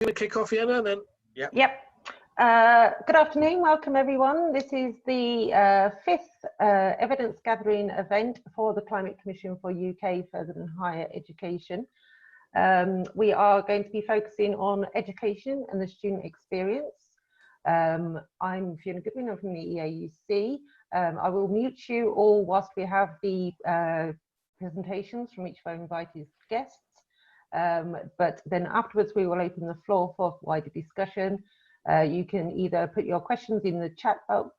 going to kick off, Fiona, and then Yep. Good afternoon, welcome everyone. This is the fifth evidence gathering event for the Climate Commission for UK Further and Higher Education. We are going to be focusing on education and the student experience. I'm Fiona Goodwin, I'm from the EAUC. I will mute you all whilst we have the presentations from each of our invited guests. But then afterwards we will open the floor for wider discussion. You can either put your questions in the chat box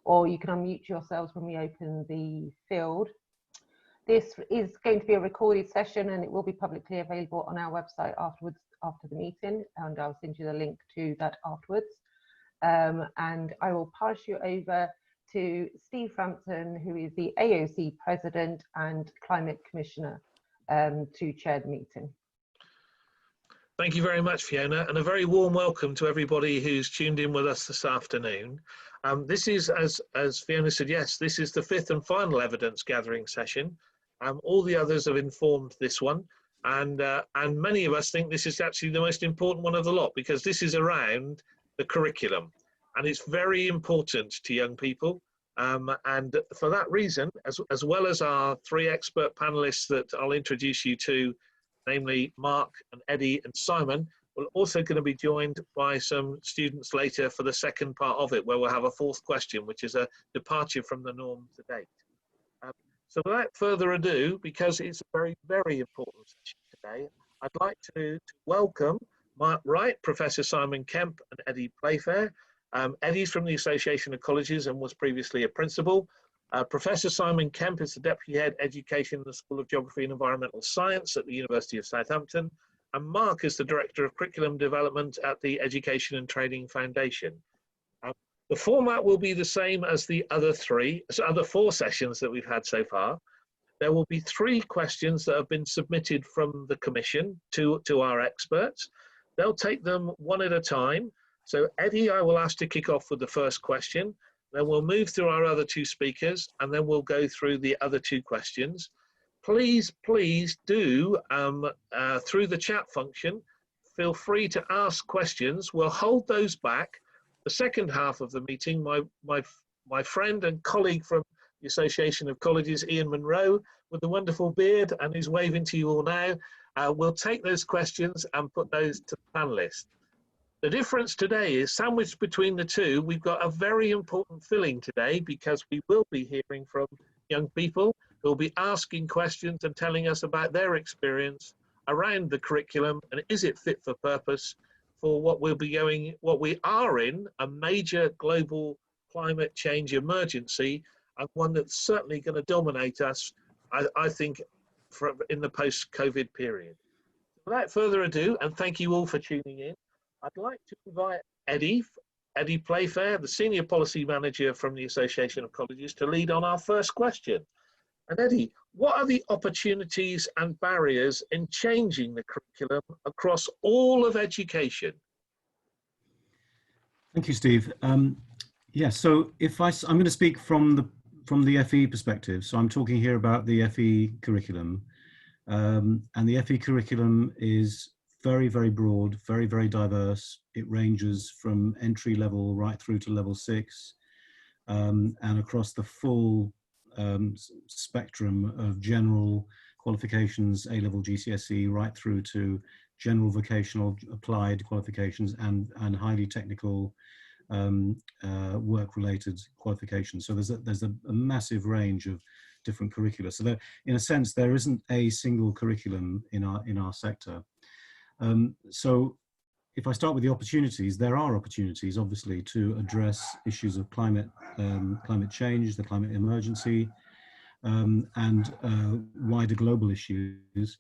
or you can unmute yourselves when we open the field. This is going to be a recorded session and it will be publicly available on our website afterwards, after the meeting, and I'll send you the link to that afterwards. And I will pass you over to Steve Frampton, who is the AOC President and Climate Commissioner, to chair the meeting. thank you very much, Fiona, and a very warm welcome to everybody who's tuned in with us this afternoon. This is, as Fiona said, yes, this is the fifth and final evidence gathering session. All the others have informed this one, and many of us think this is actually the most important one of the lot, because this is around the curriculum, and it's very important to young people. And for that reason, as well as our three expert panelists that I'll introduce you to, namely Mark and Eddie and Simon, we're also going to be joined by some students later for the second part of it, where we'll have a fourth question, which is a departure from the norm to date. So without further ado, because it's a very, very important session today, I'd like to welcome Mark Wright, Professor Simon Kemp and Eddie Playfair. Eddie's from the Association of Colleges and was previously a principal. Professor Simon Kemp is the Deputy Head Education in the School of Geography and Environmental Science at the University of Southampton. And Mark is the Director of Curriculum Development at the Education and Training Foundation. The format will be the same as the other four sessions that we've had so far. There will be three questions that have been submitted from the Commission to our experts. They'll take them one at a time. So Eddie, I will ask to kick off with the first question. Then we'll move through our other two speakers, and then we'll go through the other two questions. Please do, through the chat function, feel free to ask questions. We'll hold those back. The second half of the meeting, my friend and colleague from the Association of Colleges, Ian Munro, with the wonderful beard, and who's waving to you all now, will take those questions and put those to the panelists. The difference today is, sandwiched between the two, we've got a very important filling today, because we will be hearing from young people who will be asking questions and telling us about their experience around the curriculum and is it fit for purpose for what we are in, a major global climate change emergency, and one that's certainly going to dominate us, I think, in the post-COVID period. Without further ado, and thank you all for tuning in, I'd like to invite Eddie Playfair, the Senior Policy Manager from the Association of Colleges, to lead on our first question. And Eddie, what are the opportunities and barriers in changing the curriculum across all of education? Thank you, Steve. Yeah, so I'm going to speak from the FE perspective. So I'm talking here about the FE curriculum, and the FE curriculum is very, very broad, very, very diverse. It ranges from entry level right through to level 6, and across the full spectrum of general qualifications, A-level GCSE, right through to general vocational applied qualifications and highly technical work-related qualifications. So there's a massive range of different curricula. So there, in a sense, there isn't a single curriculum in our sector. So if I start with the opportunities, there are opportunities, obviously, to address issues of climate change, the climate emergency, and wider global issues.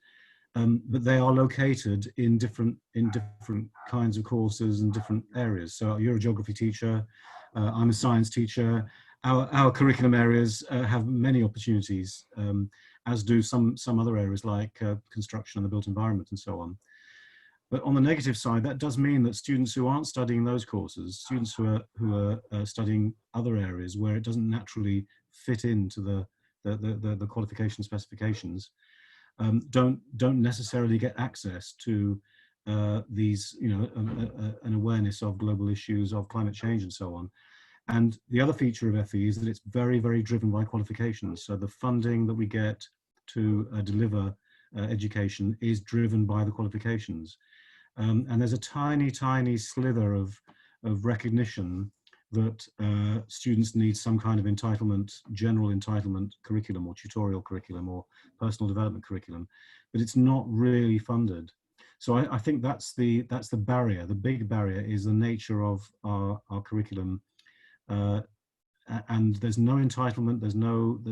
But they are located in different kinds of courses and different areas. So you're a geography teacher, I'm a science teacher. Our curriculum areas have many opportunities, as do some other areas like construction and the built environment and so on. But on the negative side, that does mean that students who aren't studying those courses, students who are studying other areas where it doesn't naturally fit into the qualification specifications, don't necessarily get access to these, an awareness of global issues, of climate change and so on. And the other feature of FE is that it's very, very driven by qualifications. So the funding that we get to deliver education is driven by the qualifications. And there's a tiny, tiny slither of recognition that students need some kind of entitlement, general entitlement curriculum or tutorial curriculum or personal development curriculum, but it's not really funded. So I think that's the barrier. The big barrier is the nature of our curriculum, and there's no entitlement. There's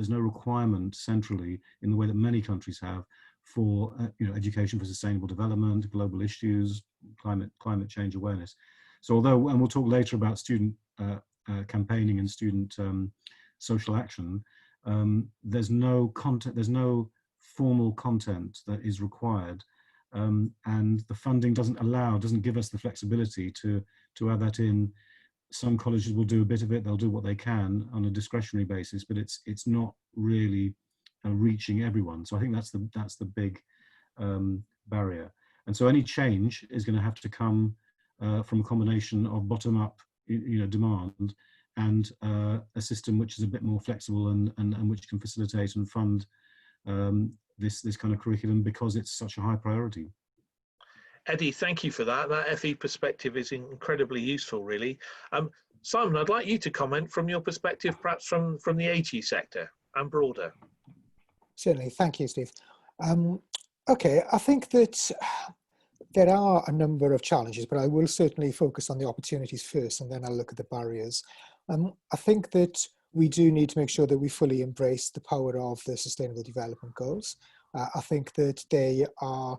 no requirement centrally in the way that many countries have for education for sustainable development, global issues, climate change awareness. So although, and we'll talk later about student campaigning and student social action, there's no content, there's no formal content that is required, and the funding doesn't give us the flexibility to add that in. Some colleges will do a bit of it, they'll do what they can on a discretionary basis, but it's not really reaching everyone. So I think that's the big barrier. And so any change is going to have to come from a combination of bottom-up, demand and a system which is a bit more flexible and which can facilitate and fund this kind of curriculum because it's such a high priority. Eddie, thank you for that. That FE perspective is incredibly useful, really. Simon, I'd like you to comment from your perspective, perhaps from the HE sector and broader. Certainly, thank you, Steve. Okay, I think that there are a number of challenges, but I will certainly focus on the opportunities first, and then I'll look at the barriers. I think that we do need to make sure that we fully embrace the power of the Sustainable Development Goals. I think that they are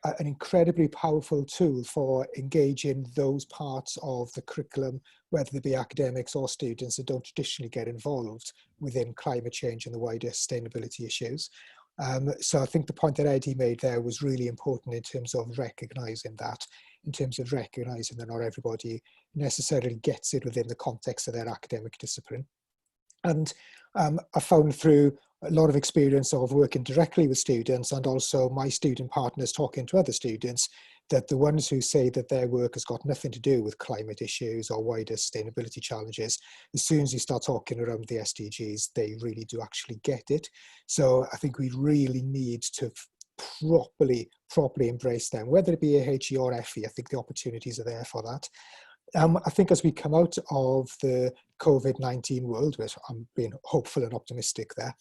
an incredibly powerful tool for engaging those parts of the curriculum, whether they be academics or students that don't traditionally get involved within climate change and the wider sustainability issues. So I think the point that Eddie made there was really important in terms of recognising that, in terms of recognising that not everybody necessarily gets it within the context of their academic discipline. And I found through a lot of experience of working directly with students and also my student partners talking to other students, that the ones who say that their work has got nothing to do with climate issues or wider sustainability challenges, as soon as you start talking around the SDGs, they really do actually get it. So I think we really need to properly embrace them, whether it be a HE or FE. I think the opportunities are there for that. I think as we come out of the COVID-19 world, which I'm being hopeful and optimistic there,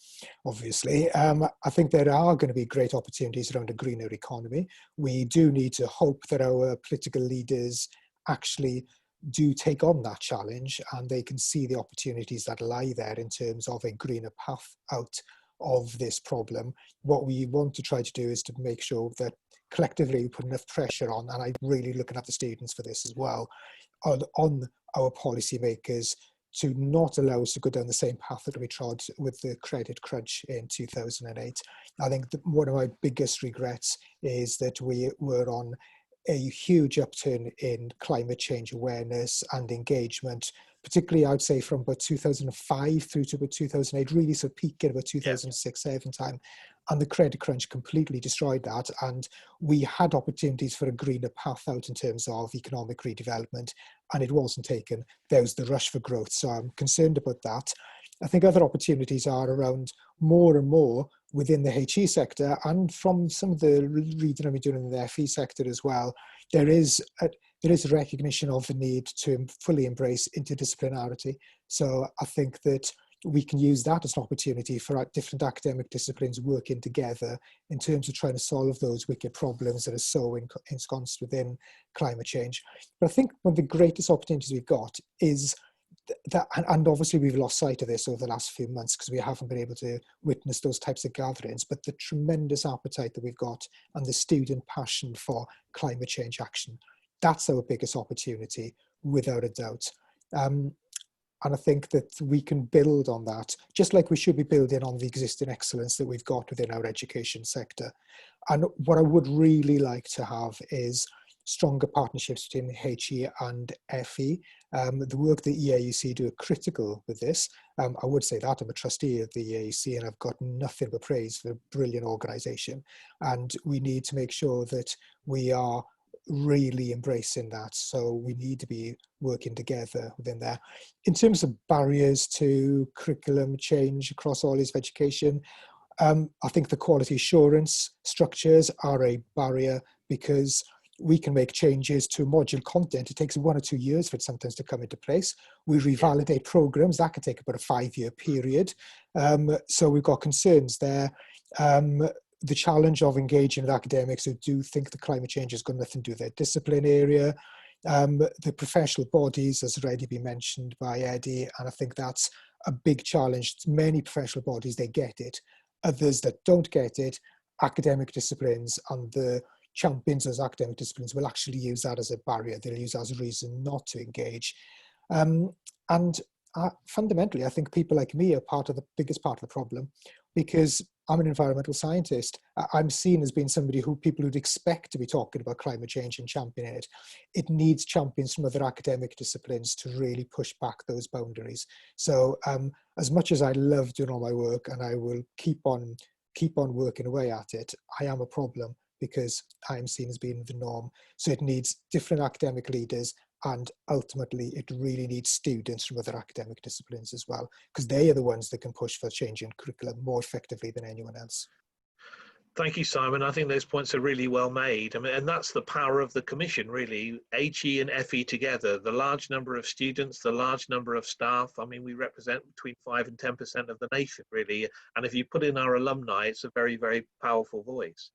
obviously, I think there are going to be great opportunities around a greener economy. We do need to hope that our political leaders actually do take on that challenge and they can see the opportunities that lie there in terms of a greener path out of this problem. What we want to try to do is to make sure that collectively we put enough pressure on, and I'm really looking at the students for this as well, on our policymakers to not allow us to go down the same path that we trod with the credit crunch in 2008. I think one of my biggest regrets is that we were on a huge upturn in climate change awareness and engagement, particularly I'd say from about 2005 through to about 2008, really sort of peaking about 2006-07 time. And the credit crunch completely destroyed that. And we had opportunities for a greener path out in terms of economic redevelopment, and it wasn't taken. There was the rush for growth. So I'm concerned about that. I think other opportunities are around more and more within the HE sector, and from some of the reading I've been doing in the FE sector as well, there is a recognition of the need to fully embrace interdisciplinarity. So I think that we can use that as an opportunity for different academic disciplines working together in terms of trying to solve those wicked problems that are so ensconced within climate change. But I think one of the greatest opportunities we've got is that, and obviously we've lost sight of this over the last few months because we haven't been able to witness those types of gatherings, but the tremendous appetite that we've got and the student passion for climate change action, that's our biggest opportunity, without a doubt. And I think that we can build on that, just like we should be building on the existing excellence that we've got within our education sector. And what I would really like to have is stronger partnerships between HE and FE. The work that EAUC do are critical with this. I would say that I'm a trustee of the EAUC and I've got nothing but praise for a brilliant organisation. And we need to make sure that we are really embracing that. So we need to be working together within there. In terms of barriers to curriculum change across all levels of education, I think the quality assurance structures are a barrier, because we can make changes to module content. It takes 1 or 2 years for it sometimes to come into place. We revalidate programs, that could take about a 5-year period. So we've got concerns there. The challenge of engaging with academics who do think the climate change has got nothing to do with their discipline area. The professional bodies has already been mentioned by Eddie, and I think that's a big challenge. Many professional bodies, they get it. Others that don't get it, academic disciplines and the champions of those academic disciplines will actually use that as a barrier. They'll use that as a reason not to engage. Fundamentally, I think people like me are the biggest part of the problem, because I'm an environmental scientist. I'm seen as being somebody who people would expect to be talking about climate change and championing it. It needs champions from other academic disciplines to really push back those boundaries. So as much as I love doing all my work, and I will keep on working away at it, I am a problem because I'm seen as being the norm. So it needs different academic leaders, and ultimately it really needs students from other academic disciplines as well, because they are the ones that can push for changing curriculum more effectively than anyone else. Thank you, Simon. I think those points are really well made. I mean, and that's the power of the Commission, really. HE and FE together, the large number of students, the large number of staff. I mean, we represent between 5 and 10% of the nation, really. And if you put in our alumni, it's a very, very powerful voice.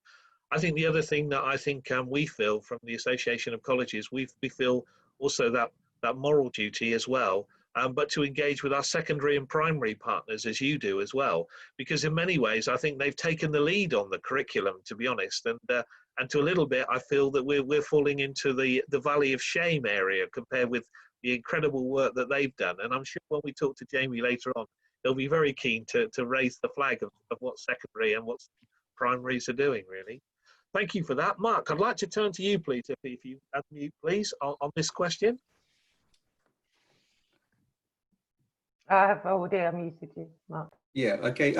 I think the other thing that I think we feel from the Association of Colleges, we feel also that moral duty as well, but to engage with our secondary and primary partners, as you do as well, because in many ways I think they've taken the lead on the curriculum, to be honest, and to a little bit I feel that we're falling into the valley of shame area compared with the incredible work that they've done. And I'm sure when we talk to Jamie later on, he'll be very keen to raise the flag of what secondary and what primaries are doing, really. Thank you for that. Mark, I'd like to turn to you, please, if you unmute, please, on this question. I have already unmuted you, Mark. Yeah, okay.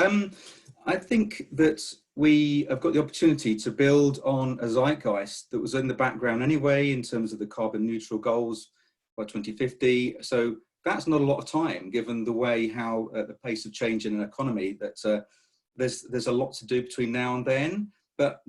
I think that we have got the opportunity to build on a zeitgeist that was in the background anyway, in terms of the carbon neutral goals by 2050. So that's not a lot of time, given the way how the pace of change in an economy, that there's a lot to do between now and then. But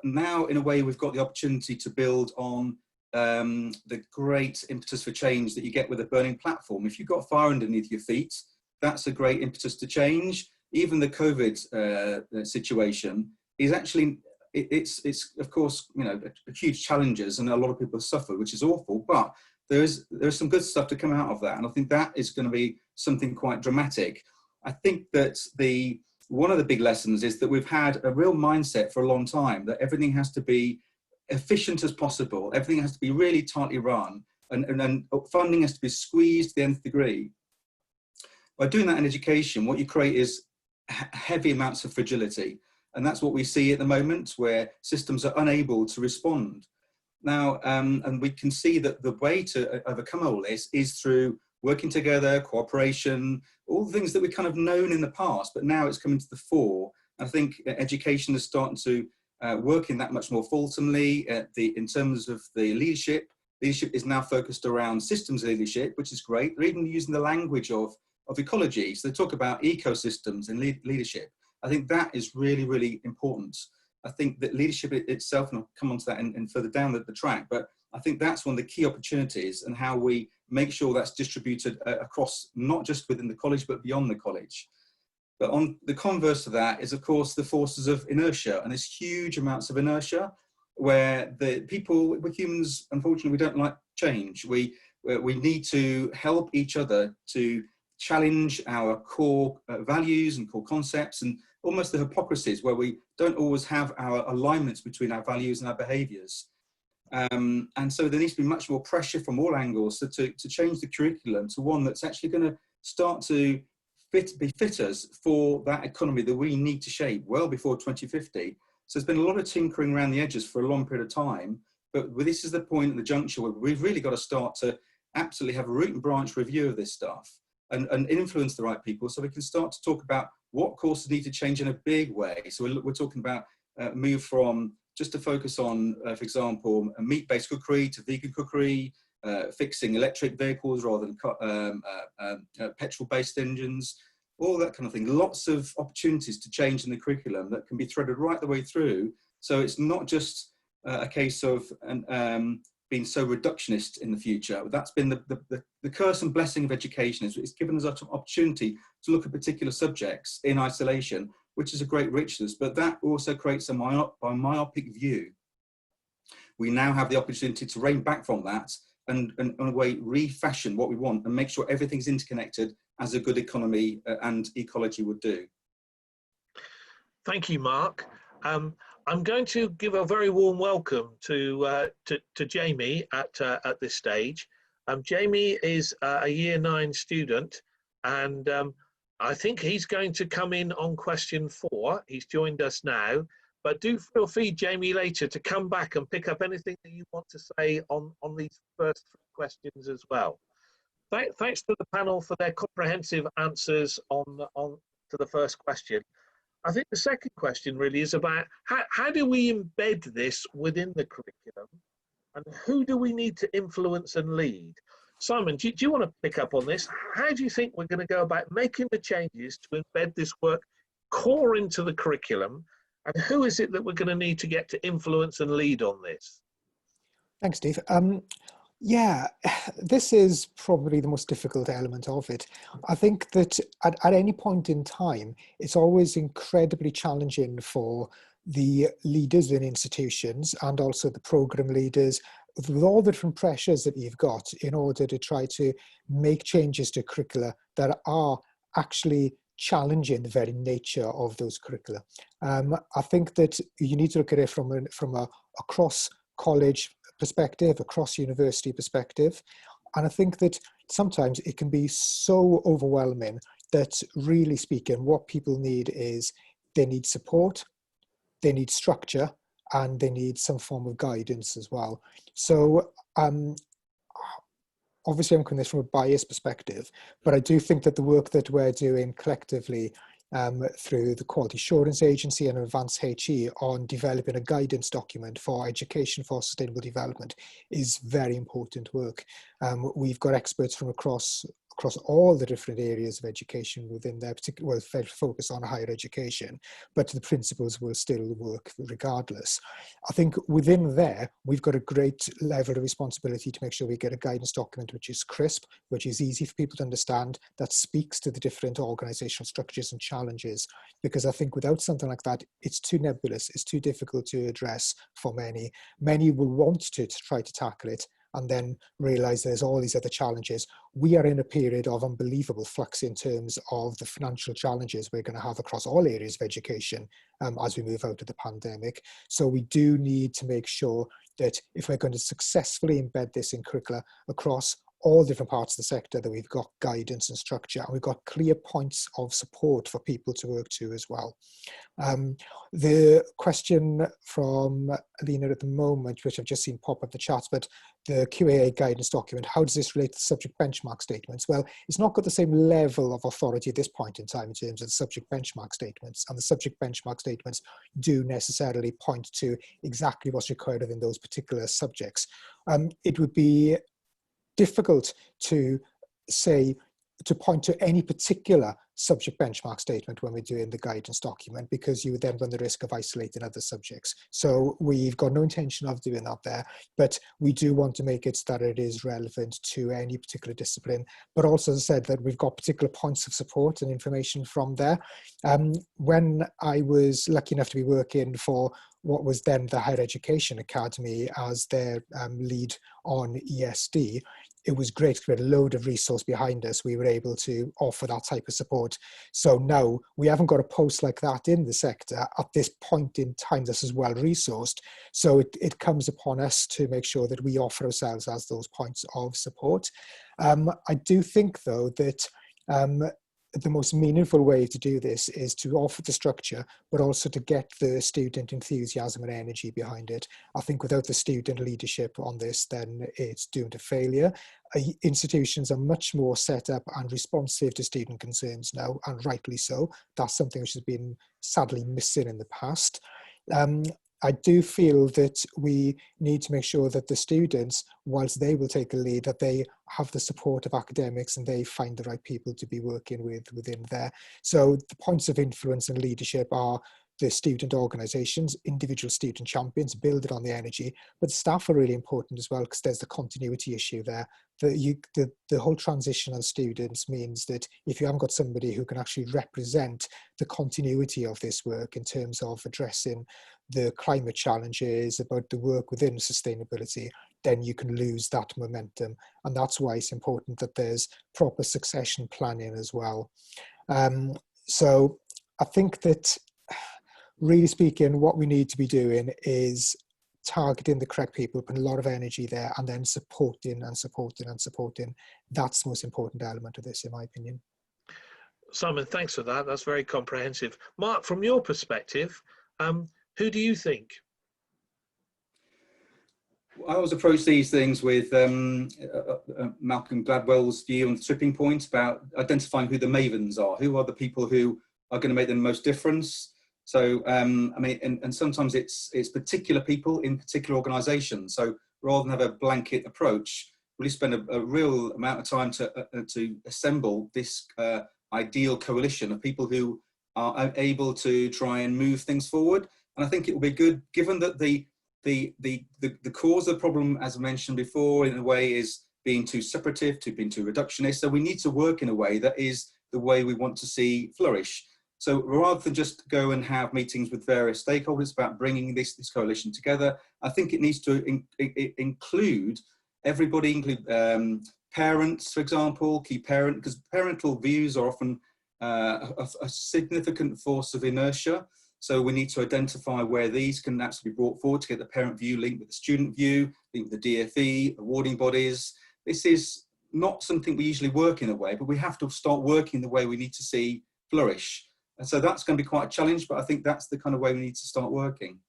now, in a way, we've got the opportunity to build on the great impetus for change that you get with a burning platform. If you've got fire underneath your feet, that's a great impetus to change. Even the COVID situation is actually, it's of course, you know, huge challenges, and a lot of people suffer, which is awful, but there's some good stuff to come out of that. And I think that is going to be something quite dramatic. I think that one of the big lessons is that we've had a real mindset for a long time that everything has to be efficient as possible. Everything has to be really tightly run, and funding has to be squeezed to the nth degree. By doing that in education, what you create is heavy amounts of fragility. And that's what we see at the moment, where systems are unable to respond. Now, and we can see that the way to overcome all this is through working together, cooperation, all the things that we've kind of known in the past, but now it's coming to the fore. I think education is starting to work in that much more fulsomely. In terms of the leadership is now focused around systems leadership, which is great. They're even using the language of ecology. So they talk about ecosystems and leadership. I think that is really, really important. I think that leadership itself, and I'll come on to that and further down the track, but I think that's one of the key opportunities, and how we make sure that's distributed across, not just within the college, but beyond the college. But on the converse of that is, of course, the forces of inertia, and there's huge amounts of inertia where we're humans, unfortunately, we don't like change. We need to help each other to challenge our core values and core concepts, and almost the hypocrisies where we don't always have our alignments between our values and our behaviours. And so there needs to be much more pressure from all angles to change the curriculum to one that's actually going to start to be fitters for that economy that we need to shape well before 2050. So there's been a lot of tinkering around the edges for a long period of time, but this is the point at the juncture where we've really got to start to absolutely have a root and branch review of this stuff and influence the right people, so we can start to talk about what courses need to change in a big way. So we're talking about move from just to focus on, for example, a meat-based cookery to vegan cookery, fixing electric vehicles rather than petrol-based engines, all that kind of thing. Lots of opportunities to change in the curriculum that can be threaded right the way through. So it's not just a case of being so reductionist in the future. That's been the curse and blessing of education. It's given us an opportunity to look at particular subjects in isolation, which is a great richness, but that also creates a myopic view. We now have the opportunity to rein back from that and in a way refashion what we want and make sure everything's interconnected as a good economy and ecology would do. Thank you, Mark. I'm going to give a very warm welcome to Jamie at this stage. Jamie is a Year 9 student, and I think he's going to come in on question 4. He's joined us now, but do feel free, Jamie, later to come back and pick up anything that you want to say on these first 3 questions as well. Thanks to the panel for their comprehensive answers to the first question. I think the second question really is about how do we embed this within the curriculum, and who do we need to influence and lead? Simon, do you want to pick up on this? How do you think we're going to go about making the changes to embed this work core into the curriculum, and who is it that we're going to need to get to influence and lead on this? Thanks, Steve. Yeah, this is probably the most difficult element of it. I think that at any point in time, it's always incredibly challenging for the leaders in institutions and also the program leaders, with all the different pressures that you've got in order to try to make changes to curricula that are actually challenging the very nature of those curricula. I think that you need to look at it from a cross-college perspective, across university perspective. And I think that sometimes it can be so overwhelming that really speaking, what people need is they need support, they need structure, and they need some form of guidance as well. So obviously I'm coming at this from a biased perspective, but I do think that the work that we're doing collectively through the Quality Assurance Agency and Advanced HE on developing a guidance document for education for sustainable development is very important work. We've got experts from across all the different areas of education within their particular focus on higher education, but the principles will still work regardless. I think within there, we've got a great level of responsibility to make sure we get a guidance document which is crisp, which is easy for people to understand, that speaks to the different organizational structures and challenges, because I think without something like that, it's too nebulous, it's too difficult to address for many. Many will want to try to tackle it, and then realize there's all these other challenges. We are in a period of unbelievable flux in terms of the financial challenges we're going to have across all areas of education as we move out of the pandemic. So we do need to make sure that if we're going to successfully embed this in curricula across all different parts of the sector, that we've got guidance and structure, and we've got clear points of support for people to work to as well. The question from Alina at the moment, which I've just seen pop up the chat, but the QAA guidance document, how does this relate to subject benchmark statements? Well, it's not got the same level of authority at this point in time in terms of the subject benchmark statements, and the subject benchmark statements do necessarily point to exactly what's required in those particular subjects. It would be difficult to say, to point to any particular subject benchmark statement when we're doing the guidance document, because you would then run the risk of isolating other subjects. So we've got no intention of doing that there, but we do want to make it so that it is relevant to any particular discipline. But also, as I said, that we've got particular points of support and information from there. When I was lucky enough to be working for what was then the Higher Education Academy as their lead on ESD, it was great because we had a load of resource behind us. We were able to offer that type of support. So now we haven't got a post like that in the sector at this point in time. This is well resourced. So it comes upon us to make sure that we offer ourselves as those points of support. I do think, though, that the most meaningful way to do this is to offer the structure, but also to get the student enthusiasm and energy behind it. I think without the student leadership on this, then it's doomed to failure. Institutions are much more set up and responsive to student concerns now, and rightly so. That's something which has been sadly missing in the past. I do feel that we need to make sure that the students, whilst they will take a lead, that they have the support of academics and they find the right people to be working with within there. So the points of influence and leadership are the student organisations, individual student champions, build it on the energy, but staff are really important as well, because there's the continuity issue there. The whole transition on students means that if you haven't got somebody who can actually represent the continuity of this work in terms of addressing the climate challenges, about the work within sustainability, then you can lose that momentum. And that's why it's important that there's proper succession planning as well. So I think that, really speaking, what we need to be doing is targeting the correct people, putting a lot of energy there, and then supporting and supporting and supporting. That's the most important element of this, in my opinion. Simon, thanks for that. That's very comprehensive. Mark, from your perspective, who do you think? I always approach these things with Malcolm Gladwell's view on the tipping point about identifying who the mavens are, who are the people who are going to make the most difference. So, I mean, and sometimes it's particular people in particular organisations. So rather than have a blanket approach, really spend a real amount of time to assemble this ideal coalition of people who are able to try and move things forward. And I think it will be good, given that the cause of the problem, as I mentioned before, in a way is being too separative, being too reductionist. So we need to work in a way that is the way we want to see Flourish. So rather than just go and have meetings with various stakeholders about bringing this coalition together, I think it needs to include everybody, include parents, for example, key parent, because parental views are often a significant force of inertia. So we need to identify where these can actually be brought forward to get the parent view linked with the student view, linked with the DFE, awarding bodies. This is not something we usually work in a way, but we have to start working the way we need to see Flourish. And so that's going to be quite a challenge, but I think that's the kind of way we need to start working.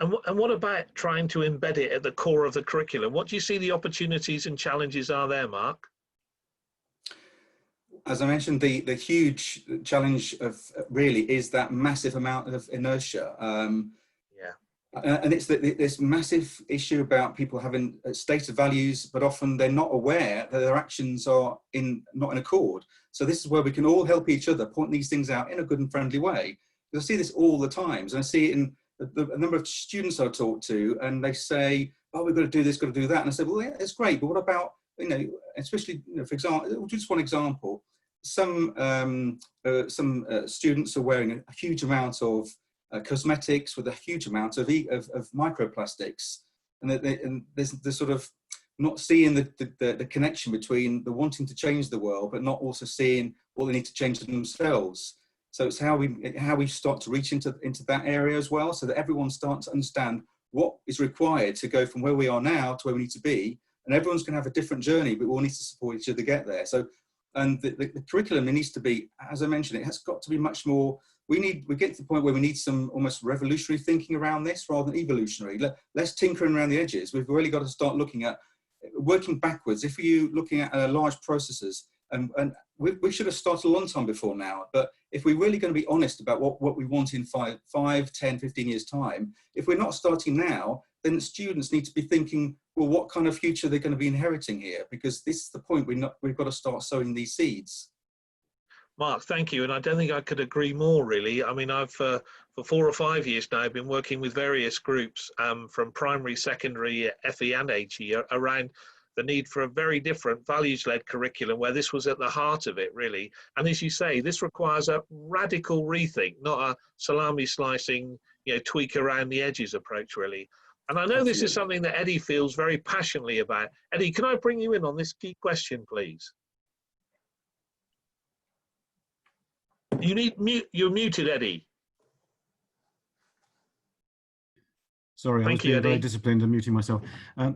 And what about trying to embed it at the core of the curriculum? What do you see the opportunities and challenges are there, Mark? As I mentioned, the huge challenge of really is that massive amount of inertia. And it's this massive issue about people having stated values, but often they're not aware that their actions are not in accord. So this is where we can all help each other point these things out in a good and friendly way. Because I see this all the time, and I see it in a number of students I talk to, and they say, "Oh, we've got to do this, got to do that." And I say, "Well, yeah, it's great, but what about, especially, for example, just one example, some students are wearing a huge amount of cosmetics with a huge amount of microplastics, and they're sort of not seeing the connection between the wanting to change the world, but not also seeing what they need to change themselves. So it's how we start to reach into that area as well, so that everyone starts to understand what is required to go from where we are now to where we need to be, and everyone's going to have a different journey, but we all need to support each other to get there. So, and the curriculum needs to be, as I mentioned, it has got to be much more. We get to the point where we need some almost revolutionary thinking around this rather than evolutionary. Less tinkering around the edges. We've really got to start looking at working backwards. If you're looking at large processes, and we should have started a long time before now, but if we're really going to be honest about what we want in 5, 10, 15 years time, if we're not starting now, then the students need to be thinking, well, what kind of future they're going to be inheriting here? Because this is the point, we've got to start sowing these seeds. Mark, thank you. And I don't think I could agree more, really. I mean, I've for 4 or 5 years now been working with various groups from primary, secondary, FE and HE around the need for a very different values-led curriculum where this was at the heart of it, really. And as you say, this requires a radical rethink, not a salami slicing, tweak around the edges approach, really. And I know Absolutely. This is something that Eddie feels very passionately about. Eddie, can I bring you in on this key question, please? You're muted, Eddie. Sorry, I was being very disciplined and muting myself.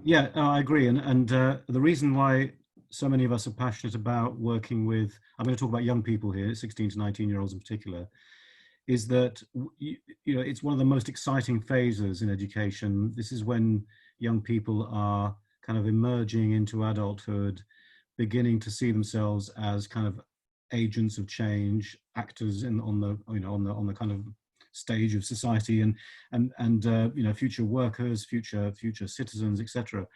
Yeah, I agree. And the reason why so many of us are passionate about working with, I'm going to talk about young people here, 16 to 19-year-olds in particular, is that it's one of the most exciting phases in education. This is when young people are kind of emerging into adulthood, beginning to see themselves as kind of agents of change, actors on the kind of stage of society, and you know, future workers, future citizens, etc.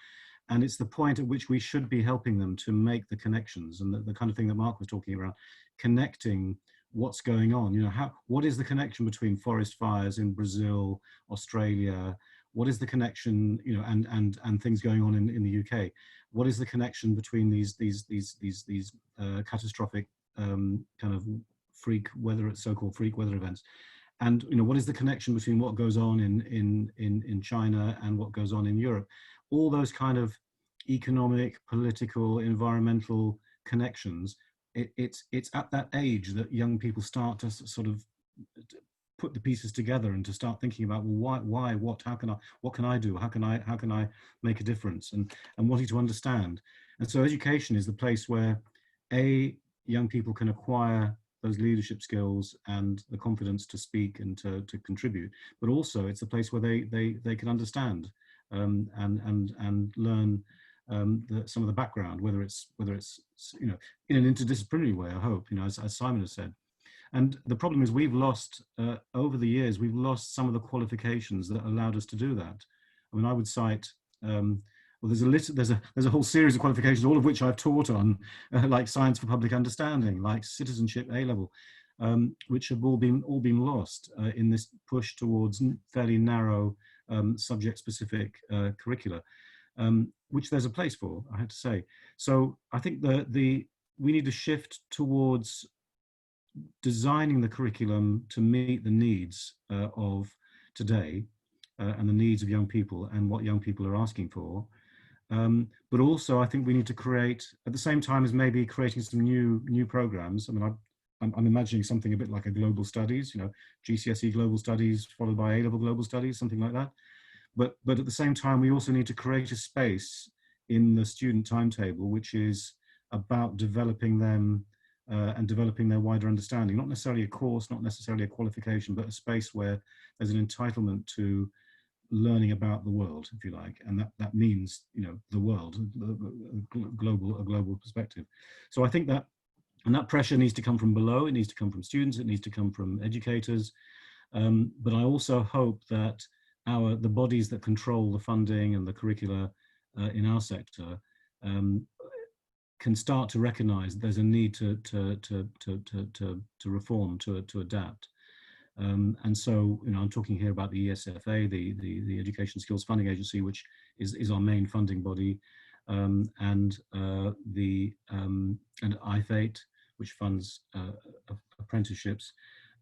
And it's the point at which we should be helping them to make the connections, and the kind of thing that Mark was talking about, connecting what's going on. You know, what is the connection between forest fires in Brazil, Australia? What is the connection, you know, and things going on in the UK? What is the connection between these catastrophic kind of freak weather, so-called freak weather events? And you know, what is the connection between what goes on in China and what goes on in Europe? All those kind of economic, political, environmental connections. It's at that age that young people start to sort of put the pieces together and to start thinking about, well, why, what can I do? How can I make a difference? And wanting to understand. And so education is the place where young people can acquire those leadership skills and the confidence to speak and to contribute, but also it's a place where they can understand and learn some of the background, whether it's you know, in an interdisciplinary way, I hope, you know, as Simon has said. And the problem is we've lost, over the years, we've lost some of the qualifications that allowed us to do that. I mean, I would cite, well, there's a whole series of qualifications, all of which I've taught on, like Science for Public Understanding, like Citizenship A-level, which have all been lost in this push towards fairly narrow subject-specific curricula, which there's a place for, I have to say. So I think we need to shift towards designing the curriculum to meet the needs of today and the needs of young people and what young people are asking for. But also, I think we need to create, at the same time as maybe creating some new programs. I mean, I'm imagining something a bit like a global studies, you know, GCSE global studies followed by A-level global studies, something like that. But at the same time, we also need to create a space in the student timetable which is about developing them and developing their wider understanding, not necessarily a course, not necessarily a qualification, but a space where there's an entitlement to learning about the world, if you like, and that means, you know, the world, a global perspective. So I think that, and that pressure needs to come from below. It needs to come from students. It needs to come from educators. But I also hope that the bodies that control the funding and the curricula in our sector can start to recognise there's a need to reform, to adapt. And so, you know, I'm talking here about the ESFA, the Education Skills Funding Agency, which is our main funding body, and IFATE, which funds apprenticeships,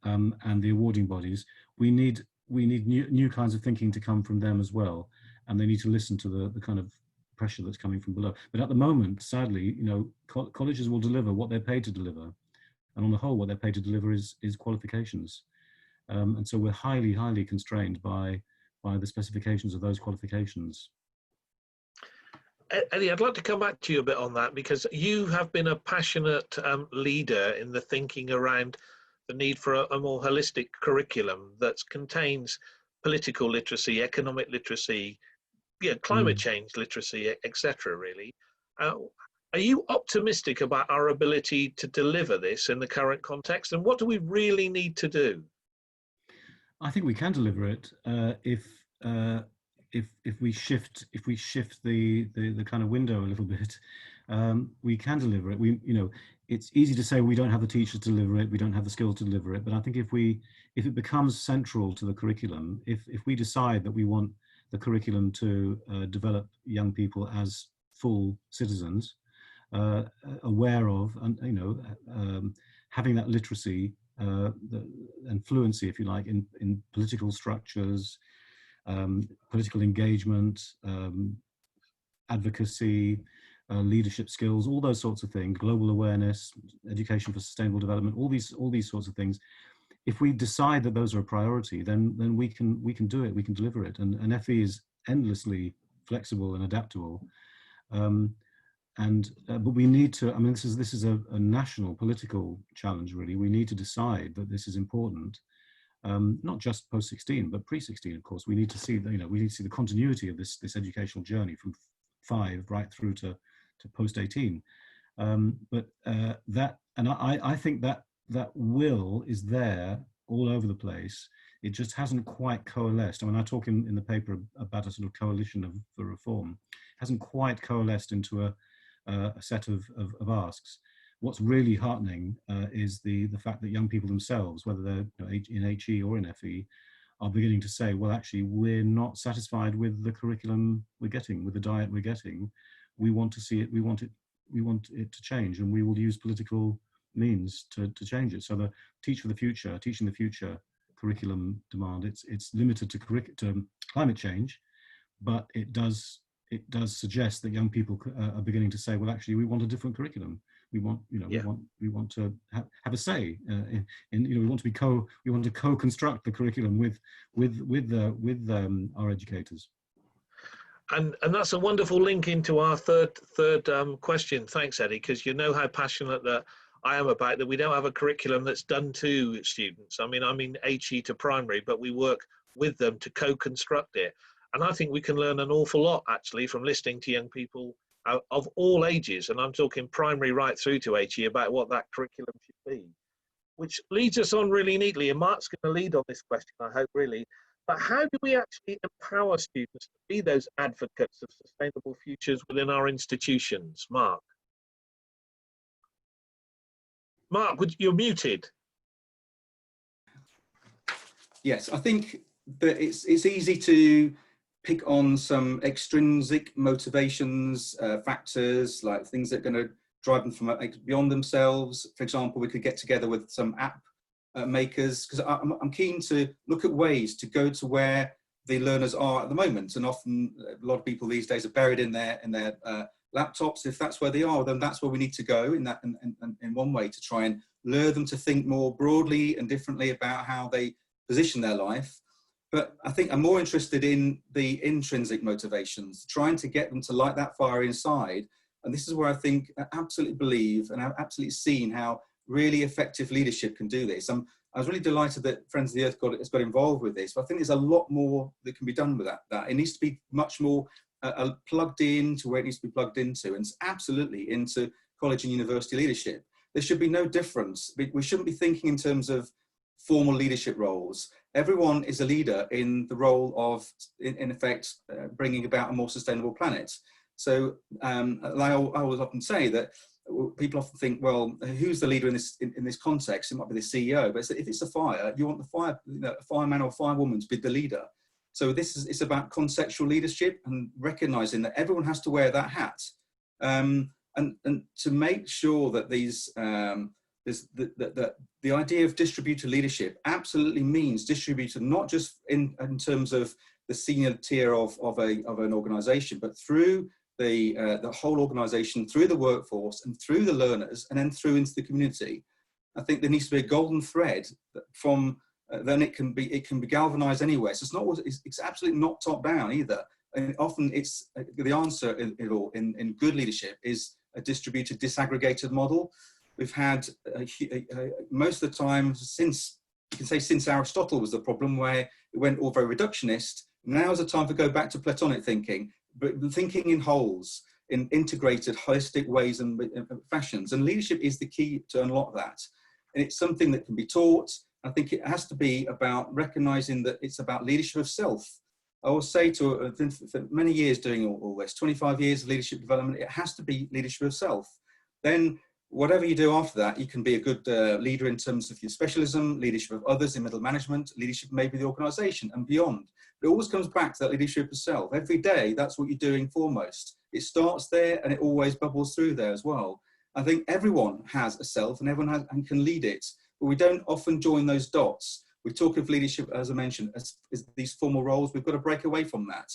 and the awarding bodies. We need new kinds of thinking to come from them as well, and they need to listen to the kind of pressure that's coming from below. But at the moment, sadly, you know, colleges will deliver what they're paid to deliver, and on the whole, what they're paid to deliver is qualifications. And so we're highly constrained by the specifications of those qualifications. Eddie, I'd like to come back to you a bit on that, because you have been a passionate leader in the thinking around the need for a more holistic curriculum that contains political literacy, economic literacy, climate change literacy, etc. really. Are you optimistic about our ability to deliver this in the current context, and what do we really need to do? I think we can deliver it if we shift the kind of window a little bit. We can deliver it. You know, it's easy to say we don't have the teachers to deliver it, we don't have the skills to deliver it. But I think if it becomes central to the curriculum, if we decide that we want the curriculum to develop young people as full citizens, aware of, and you know, having that literacy and fluency, if you like, in political structures, political engagement, advocacy, leadership skills, all those sorts of things, global awareness, education for sustainable development, all these sorts of things. If we decide that those are a priority, then we can do it, we can deliver it. And FE is endlessly flexible and adaptable. But we need to, I mean, this is a national political challenge, really. We need to decide that this is important, not just post-16, but pre-16, of course. We need to see, you know, we need to see the continuity of this educational journey from 5 right through to post-18. I think that will is there all over the place. it just hasn't quite coalesced. I mean, I talk in the paper about a sort of coalition for reform. It hasn't quite coalesced into a set of asks. What's really heartening is the fact that young people themselves, whether they're in HE or in FE, are beginning to say, well, actually, we're not satisfied with the curriculum we're getting, with the diet we're getting. We want to see it. We want it to change, and we will use political means to change it. So the teaching the future curriculum demand, it's limited to climate change, but it does suggest that young people are beginning to say, well, actually, we want a different curriculum. We want, we want to have a say in we want to co-construct the curriculum with our educators. And that's a wonderful link into our third question. Thanks, Eddie, because you know how passionate that I am about that we don't have a curriculum that's done to students. I mean HE to primary, but we work with them to co-construct it. And I think we can learn an awful lot actually from listening to young people of all ages, and I'm talking primary right through to HE, about what that curriculum should be. Which leads us on really neatly, and Mark's going to lead on this question, I hope, really. But how do we actually empower students to be those advocates of sustainable futures within our institutions? Mark, you're muted. Yes, I think that it's easy to pick on some extrinsic motivations, factors, like things that are going to drive them from beyond themselves. For example, we could get together with some app makers, because I'm keen to look at ways to go to where the learners are at the moment. And often a lot of people these days are buried in their laptops. If that's where they are, then that's where we need to go in one way, to try and lure them to think more broadly and differently about how they position their life. But I think I'm more interested in the intrinsic motivations, trying to get them to light that fire inside. And this is where I think I absolutely believe, and I've absolutely seen how really effective leadership can do this. I was really delighted that Friends of the Earth has got involved with this, but I think there's a lot more that can be done with that. It needs to be much more plugged in to where it needs to be plugged into, and it's absolutely into college and university leadership. There should be no difference. We shouldn't be thinking in terms of formal leadership roles. Everyone is a leader in the role of, in effect, bringing about a more sustainable planet. So I always often say that people often think, well, who's the leader in this context? It might be the CEO, but if it's a fire, you want a fireman or firewoman to be the leader. So it's about contextual leadership and recognizing that everyone has to wear that hat, and to make sure that the idea of distributed leadership absolutely means distributed, not just in terms of the senior tier of an organization, but through the whole organization, through the workforce and through the learners, and then through into the community. I think there needs to be a golden thread from then it can be galvanized anywhere. So it's absolutely not top down either. And often it's the answer in good leadership is a distributed, disaggregated model. We've had most of the time since Aristotle was the problem, where it went all very reductionist. Now is the time to go back to Platonic thinking, but thinking in wholes, in integrated, holistic ways and fashions. And leadership is the key to unlock that. And it's something that can be taught. I think it has to be about recognizing that it's about leadership of self. I always say for many years doing all this, 25 years of leadership development, it has to be leadership of self. Then whatever you do after that, you can be a good leader in terms of your specialism, leadership of others in middle management, leadership maybe the organization and beyond. But it always comes back to that leadership of self. Every day, that's what you're doing foremost. It starts there and it always bubbles through there as well. I think everyone has a self and everyone can lead it, but we don't often join those dots. We talk of leadership, as I mentioned, as these formal roles. We've got to break away from that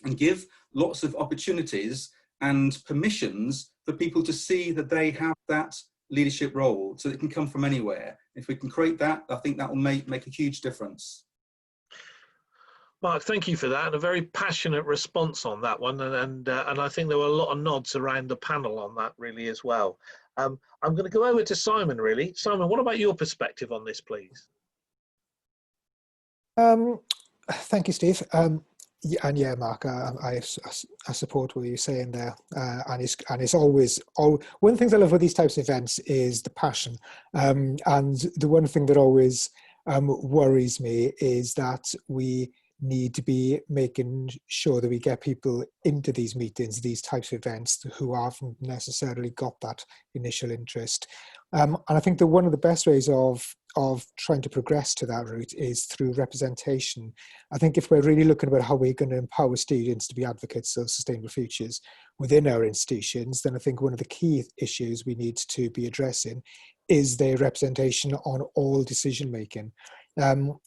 and give lots of opportunities and permissions for people to see that they have that leadership role, so it can come from anywhere. If we can create that, I think that will make a huge difference. Mark, thank you for that, and a very passionate response on that one, and I think there were a lot of nods around the panel on that really as well. I'm going to go over to Simon really. Simon, what about your perspective on this, please? Thank you, Steve. And yeah, Mark, I support what you're saying there. And it's always one of the things I love with these types of events is the passion. And the one thing that always worries me is that we need to be making sure that we get people into these meetings, these types of events, who haven't necessarily got that initial interest. And I think that one of the best ways of trying to progress to that route is through representation. I think if we're really looking about how we're going to empower students to be advocates of sustainable futures within our institutions, then I think one of the key issues we need to be addressing is their representation on all decision making. I'm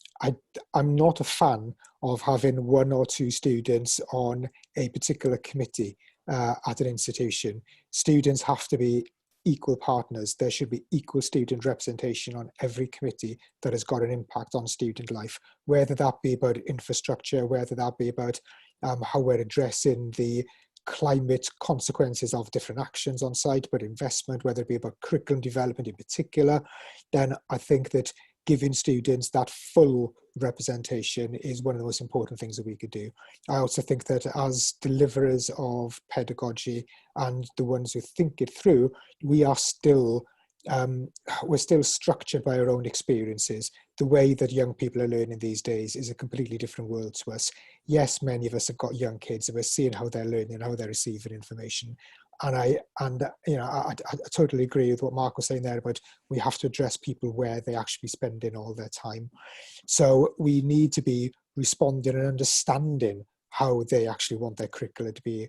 not a fan of having one or two students on a particular committee at an institution. Students have to be equal partners. There should be equal student representation on every committee that has got an impact on student life, whether that be about infrastructure, whether that be about how we're addressing the climate consequences of different actions on site, but investment, whether it be about curriculum development in particular. Then I think that giving students that full representation is one of the most important things that we could do. I also think that as deliverers of pedagogy and the ones who think it through, we are still we're still structured by our own experiences. The way that young people are learning these days is a completely different world to us. Yes, many of us have got young kids and we're seeing how they're learning, how they're receiving information. And I totally agree with what Mark was saying there about we have to address people where they actually spending all their time. So we need to be responding and understanding how they actually want their curricula to be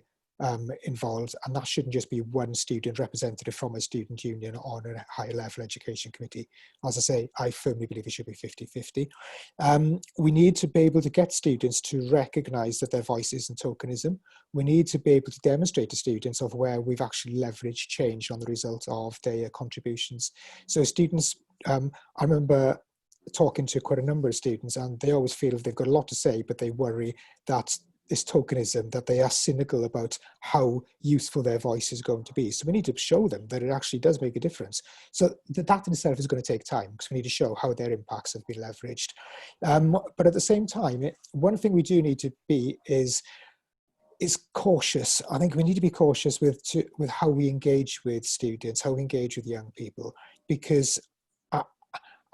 involved, and that shouldn't just be one student representative from a student union on a higher level education committee. As I say, I firmly believe it should be 50-50. We need to be able to get students to recognise that their voice isn't tokenism. We need to be able to demonstrate to students of where we've actually leveraged change on the result of their contributions. So students, I remember talking to quite a number of students, and they always feel they've got a lot to say, but they worry that this tokenism, that they are cynical about how useful their voice is going to be. So we need to show them that it actually does make a difference. So that in itself is going to take time, because we need to show how their impacts have been leveraged. But at the same time, one thing we do need to be is cautious. I think we need to be cautious with how we engage with students, how we engage with young people, because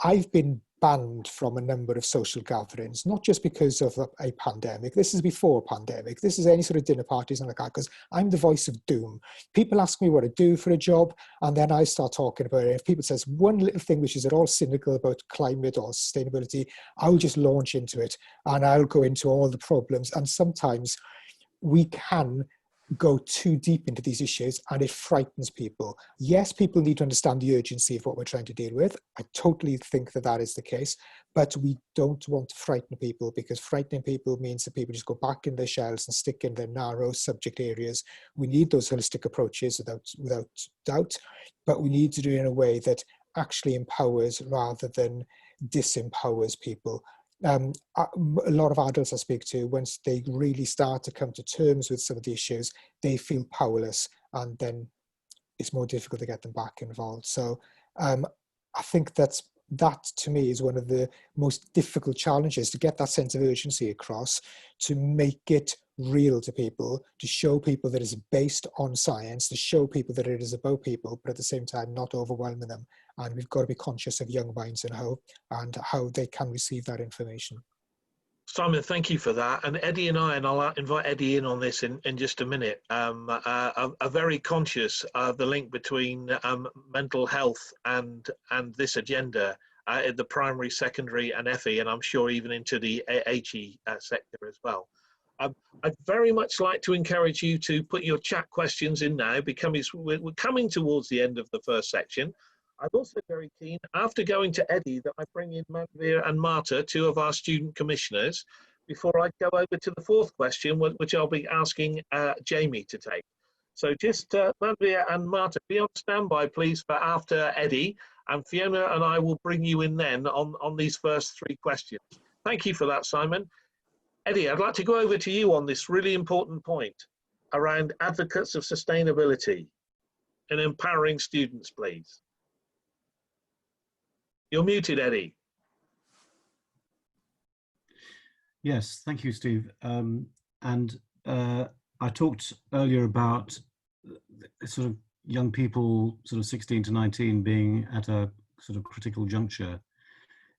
I've been banned from a number of social gatherings, not just because of a pandemic. This is before a pandemic. This is any sort of dinner parties and like that, because I'm the voice of doom. People ask me what I do for a job, and then I start talking about it. If people says one little thing which is at all cynical about climate or sustainability, I'll just launch into it, and I'll go into all the problems. And sometimes we can go too deep into these issues and it frightens people. Yes, people need to understand the urgency of what we're trying to deal with. I totally think that that is the case, but we don't want to frighten people, because frightening people means that people just go back in their shells and stick in their narrow subject areas. We need those holistic approaches without doubt, but we need to do it in a way that actually empowers rather than disempowers people. A lot of adults I speak to, once they really start to come to terms with some of the issues, they feel powerless, and then it's more difficult to get them back involved. So I think that to me is one of the most difficult challenges, to get that sense of urgency across, to make it real to people, to show people that it's based on science, to show people that it is about people, but at the same time not overwhelming them. And we've got to be conscious of young minds and how they can receive that information. Simon, thank you for that. And Eddie and I'll invite Eddie in on this in just a minute, are very conscious of the link between mental health and this agenda in the primary, secondary and FE, and I'm sure even into the HE sector as well. I'd very much like to encourage you to put your chat questions in now, because we're coming towards the end of the first section. I'm also very keen, after going to Eddie, that I bring in Manvir and Marta, two of our student commissioners, before I go over to the fourth question, which I'll be asking Jamie to take. So just Manvir and Marta, be on standby, please, for after Eddie, and Fiona and I will bring you in then on these first three questions. Thank you for that, Simon. Eddie, I'd like to go over to you on this really important point around advocates of sustainability and empowering students, please. You're muted, Eddie. Yes, thank you, Steve. I talked earlier about sort of young people, sort of 16 to 19, being at a sort of critical juncture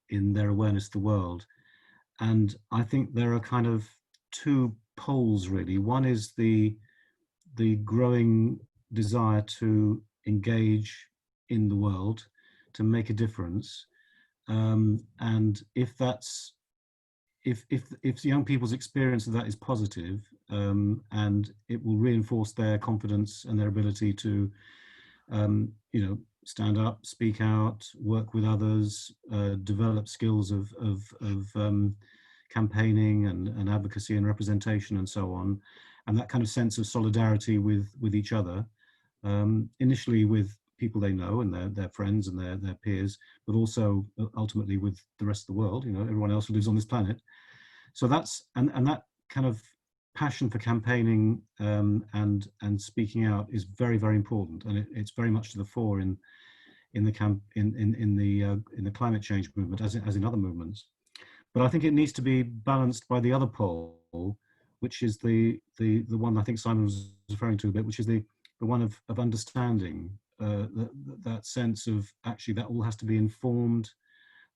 in their awareness of the world. And I think there are kind of two poles really. One is the growing desire to engage in the world, to make a difference. And if young people's experience of that is positive, and it will reinforce their confidence and their ability to, stand up, speak out, work with others, develop skills of campaigning and advocacy and representation and so on, and that kind of sense of solidarity with each other, initially with people they know and their friends and their peers, but also ultimately with the rest of the world, everyone else who lives on this planet. So that's, and that kind of passion for campaigning and speaking out is very, very important, and it's very much to the fore in the climate change movement, as in other movements. But I think it needs to be balanced by the other pole, which is the one I think Simon was referring to a bit, which is the one of understanding, that sense of actually that all has to be informed,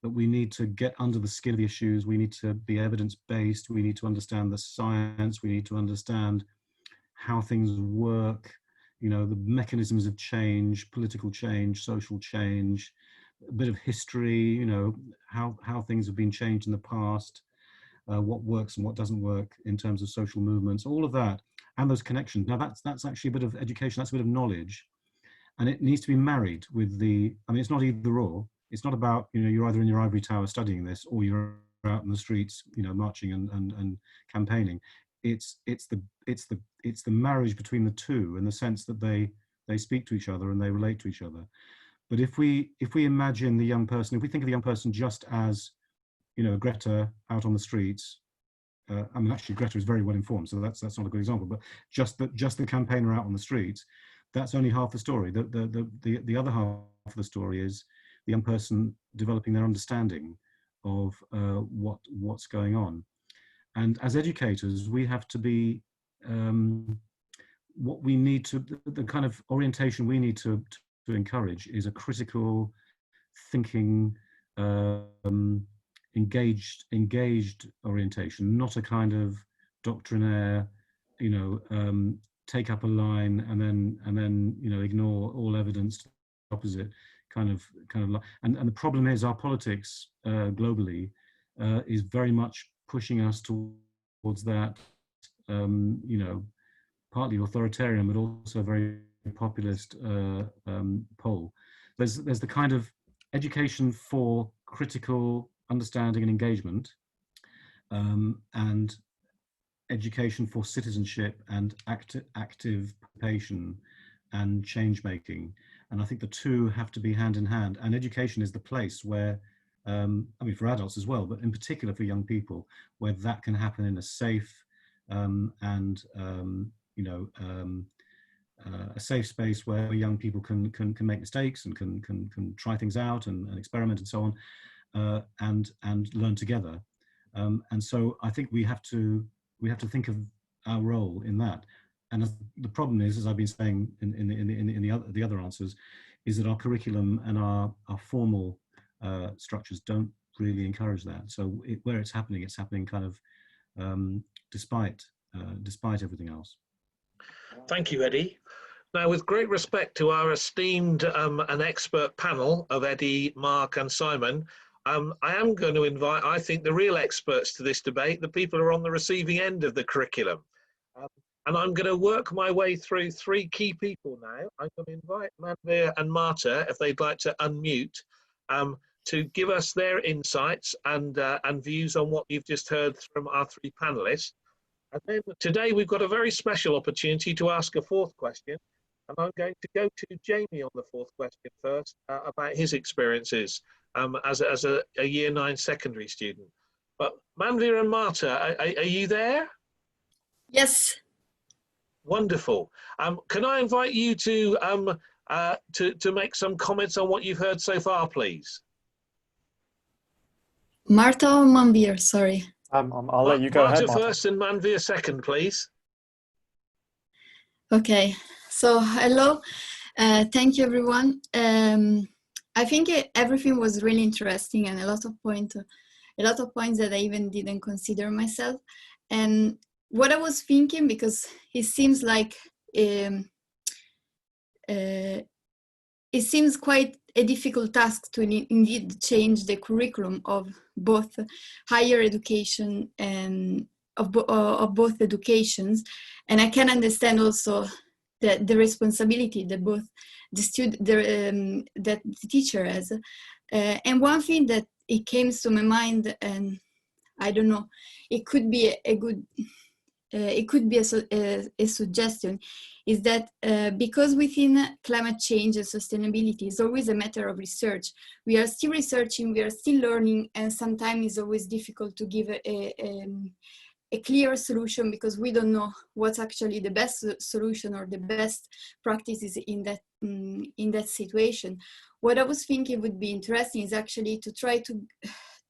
that we need to get under the skin of the issues, we need to be evidence-based, we need to understand the science, we need to understand how things work, the mechanisms of change, political change, social change, a bit of history, how things have been changed in the past, what works and what doesn't work in terms of social movements, all of that, and those connections. Now that's actually a bit of education, that's a bit of knowledge, and it needs to be married with it's not either or. It's not about, you're either in your ivory tower studying this or you're out in the streets, marching and campaigning. It's the marriage between the two, in the sense that they speak to each other and they relate to each other. But if we imagine the young person, if we think of the young person just as, Greta out on the streets, actually Greta is very well informed, so that's not a good example, but just the campaigner out on the streets, that's only half the story. The other half of the story is the young person developing their understanding of what's going on. And as educators, we have to be, what we need to, the kind of orientation we need to encourage is a critical thinking, engaged orientation, not a kind of doctrinaire, take up a line and then ignore all evidence to the opposite kind of and the problem is our politics globally is very much pushing us towards that partly authoritarian but also very populist pole. There's the kind of education for critical understanding and engagement, and education for citizenship and active participation and change making. And I think the two have to be hand in hand. And education is the place where, for adults as well, but in particular for young people, where that can happen in a safe a safe space where young people can make mistakes and can try things out and experiment and so on, and learn together. And so I think we have to think of our role in that. And the problem is, as I've been saying in the other answers, is that our curriculum and our formal structures don't really encourage that. So where it's happening kind of despite everything else. Thank you, Eddie. Now, with great respect to our esteemed and expert panel of Eddie, Mark and Simon, I am going to invite, I think, the real experts to this debate, the people who are on the receiving end of the curriculum. And I'm going to work my way through three key people now. I'm going to invite Manveer and Marta, if they'd like to unmute, to give us their insights and views on what you've just heard from our three panelists. And then today we've got a very special opportunity to ask a fourth question. And I'm going to go to Jamie on the fourth question first, about his experiences as a Year 9 secondary student. But Manveer and Marta, are you there? Yes. Wonderful. Can I invite you to make some comments on what you've heard so far, please? Marta or Manveer, sorry. I'll let you go ahead, Marta Marta. first and Manveer second, please. Okay, so hello. Thank you, everyone. I think everything was really interesting, and a lot of points that I even didn't consider myself. And what I was thinking, because it seems like it seems quite a difficult task to indeed change the curriculum of both higher education and of both educations, and I can understand also the responsibility that both the student, that the teacher has. And one thing that it came to my mind, and I don't know, it could be a good. It could be a suggestion, is that because within climate change and sustainability is always a matter of research, we are still researching, we are still learning, and sometimes it's always difficult to give a clear solution, because we don't know what's actually the best solution or the best practices in that situation. What I was thinking would be interesting is actually to try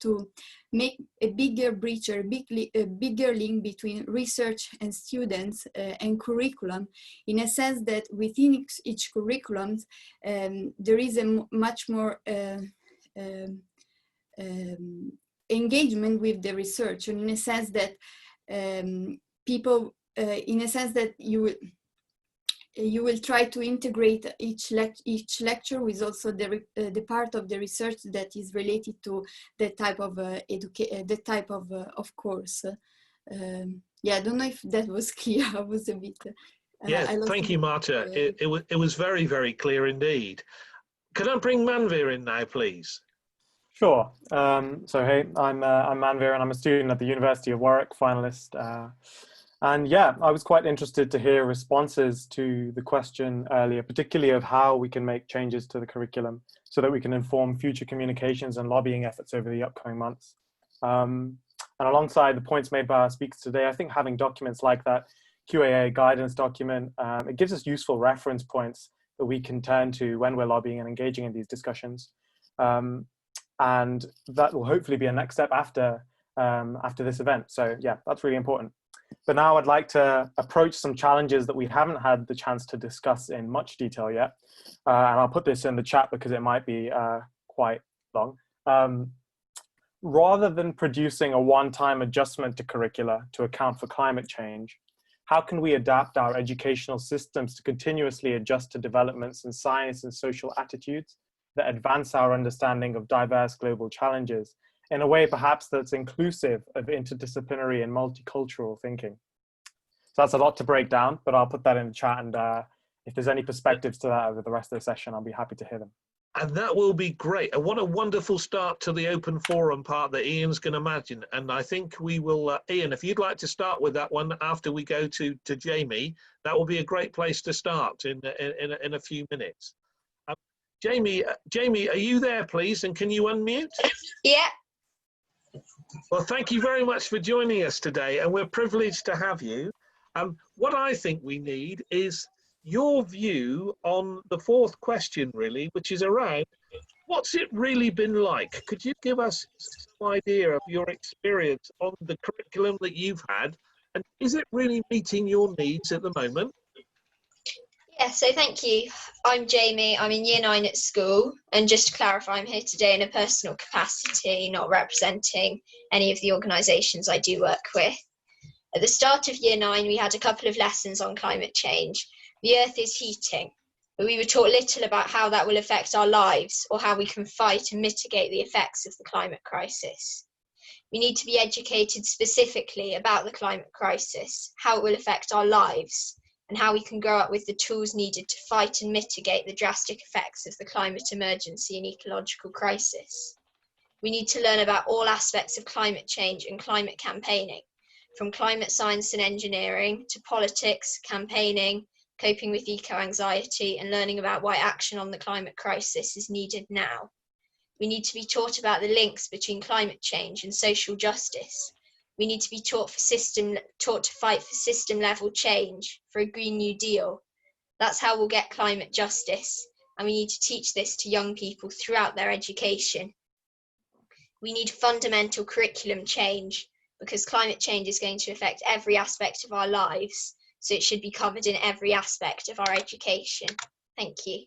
to make a bigger bridge or a bigger link between research and students and curriculum, in a sense that within each curriculum there is a much more engagement with the research, and in a sense that people, in a sense that you will try to integrate each lecture with also the part of the research that is related to the type of course. Yeah, I don't know if that was clear. I was a bit. Yeah, thank you, Marta. It was very, very clear indeed. Could I bring Manveer in now, please? Sure. So hey, I'm Manveer, and I'm a student at the University of Warwick, finalist. And yeah, I was quite interested to hear responses to the question earlier, particularly of how we can make changes to the curriculum so that we can inform future communications and lobbying efforts over the upcoming months. And alongside the points made by our speakers today, I think having documents like that QAA guidance document, it gives us useful reference points that we can turn to when we're lobbying and engaging in these discussions. And that will hopefully be a next step after this event. So yeah, that's really important. But now I'd like to approach some challenges that we haven't had the chance to discuss in much detail yet. And I'll put this in the chat because it might be quite long. Rather than producing a one-time adjustment to curricula to account for climate change, how can we adapt our educational systems to continuously adjust to developments in science and social attitudes that advance our understanding of diverse global challenges in a way perhaps that's inclusive of interdisciplinary and multicultural thinking? So that's a lot to break down, but I'll put that in the chat, and if there's any perspectives to that over the rest of the session, I'll be happy to hear them. And that will be great. And what a wonderful start to the open forum part that Ian's going to imagine. And I think we will, Ian, if you'd like to start with that one after we go to Jamie, that will be a great place to start in a few minutes. Jamie, are you there, please? And can you unmute? Yeah. Well, thank you very much for joining us today, and we're privileged to have you. What I think we need is your view on the fourth question, really, which is around what's it really been like? Could you give us some idea of your experience on the curriculum that you've had, and is it really meeting your needs at the moment? Yeah, so thank you. I'm Jamie. I'm in Year 9 at school, and just to clarify, I'm here today in a personal capacity, not representing any of the organisations I do work with. At the start of Year 9, we had a couple of lessons on climate change. The Earth is heating, but we were taught little about how that will affect our lives or how we can fight and mitigate the effects of the climate crisis. We need to be educated specifically about the climate crisis, how it will affect our lives, and how we can grow up with the tools needed to fight and mitigate the drastic effects of the climate emergency and ecological crisis. We need to learn about all aspects of climate change and climate campaigning, from climate science and engineering to politics, campaigning, coping with eco-anxiety, and learning about why action on the climate crisis is needed now. We need to be taught about the links between climate change and social justice. We need to be taught to fight for system-level change, for a Green New Deal. That's how we'll get climate justice, and we need to teach this to young people throughout their education. We need fundamental curriculum change, because climate change is going to affect every aspect of our lives, so it should be covered in every aspect of our education. Thank you.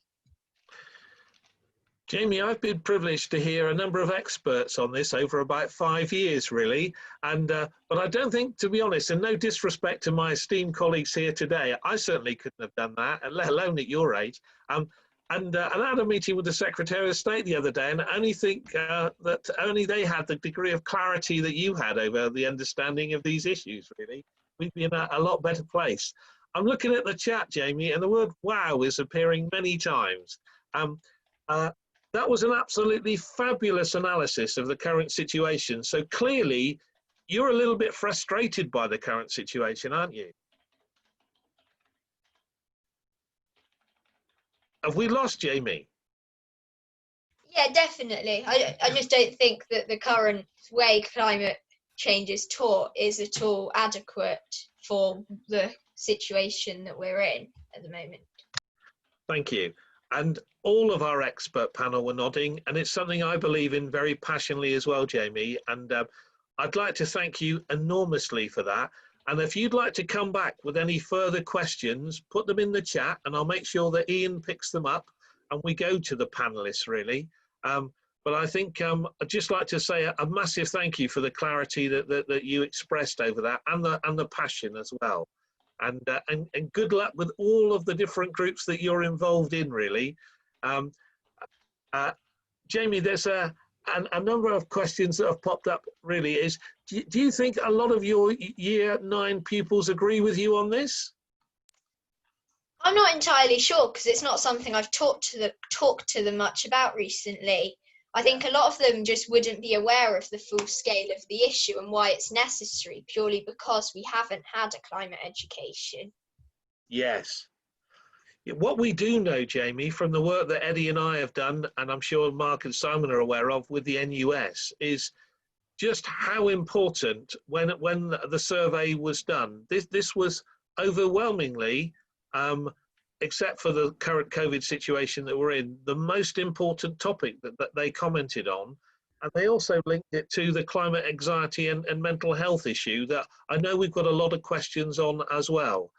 Jamie, I've been privileged to hear a number of experts on this over about 5 years, really. And but I don't think, to be honest, and no disrespect to my esteemed colleagues here today, I certainly couldn't have done that, let alone at your age. And I had a meeting with the Secretary of State the other day, and I only think that only they had the degree of clarity that you had over the understanding of these issues, really. We'd be in a lot better place. I'm looking at the chat, Jamie, and the word wow is appearing many times. That was an absolutely fabulous analysis of the current situation. So clearly, you're a little bit frustrated by the current situation, aren't you? Have we lost Jamie? Yeah, definitely. I just don't think that the current way climate change is taught is at all adequate for the situation that we're in at the moment. Thank you. And all of our expert panel were nodding, and it's something I believe in very passionately as well, Jamie. And I'd like to thank you enormously for that. And if you'd like to come back with any further questions, put them in the chat, and I'll make sure that Ian picks them up and we go to the panelists, really. But I think I'd just like to say a massive thank you for the clarity that you expressed over that, and the passion as well. And good luck with all of the different groups that you're involved in, really. Jamie, there's a number of questions that have popped up, really. Do you think a lot of your Year 9 pupils agree with you on this? I'm not entirely sure, because it's not something I've talked to them much about recently. I think a lot of them just wouldn't be aware of the full scale of the issue and why it's necessary, purely because we haven't had a climate education. Yes. What we do know, Jamie, from the work that Eddie and I have done, and I'm sure Mark and Simon are aware of with the NUS, is just how important, when the survey was done, this was overwhelmingly, except for the current COVID situation that we're in, the most important topic that they commented on. And they also linked it to the climate anxiety and mental health issue that I know we've got a lot of questions on as well.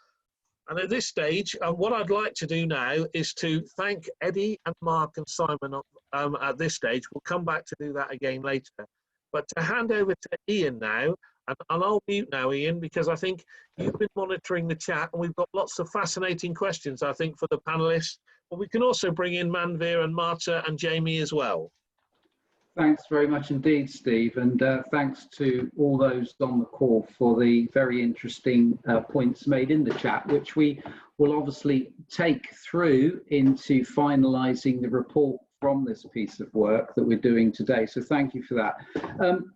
And at this stage, what I'd like to do now is to thank Eddie and Mark and Simon at this stage. We'll come back to do that again later. But to hand over to Ian now, and I'll mute now, Ian, because I think you've been monitoring the chat and we've got lots of fascinating questions, I think, for the panelists. But we can also bring in Manveer and Marta and Jamie as well. Thanks very much indeed, Steve, and thanks to all those on the call for the very interesting points made in the chat, which we will obviously take through into finalising the report from this piece of work that we're doing today. So thank you for that.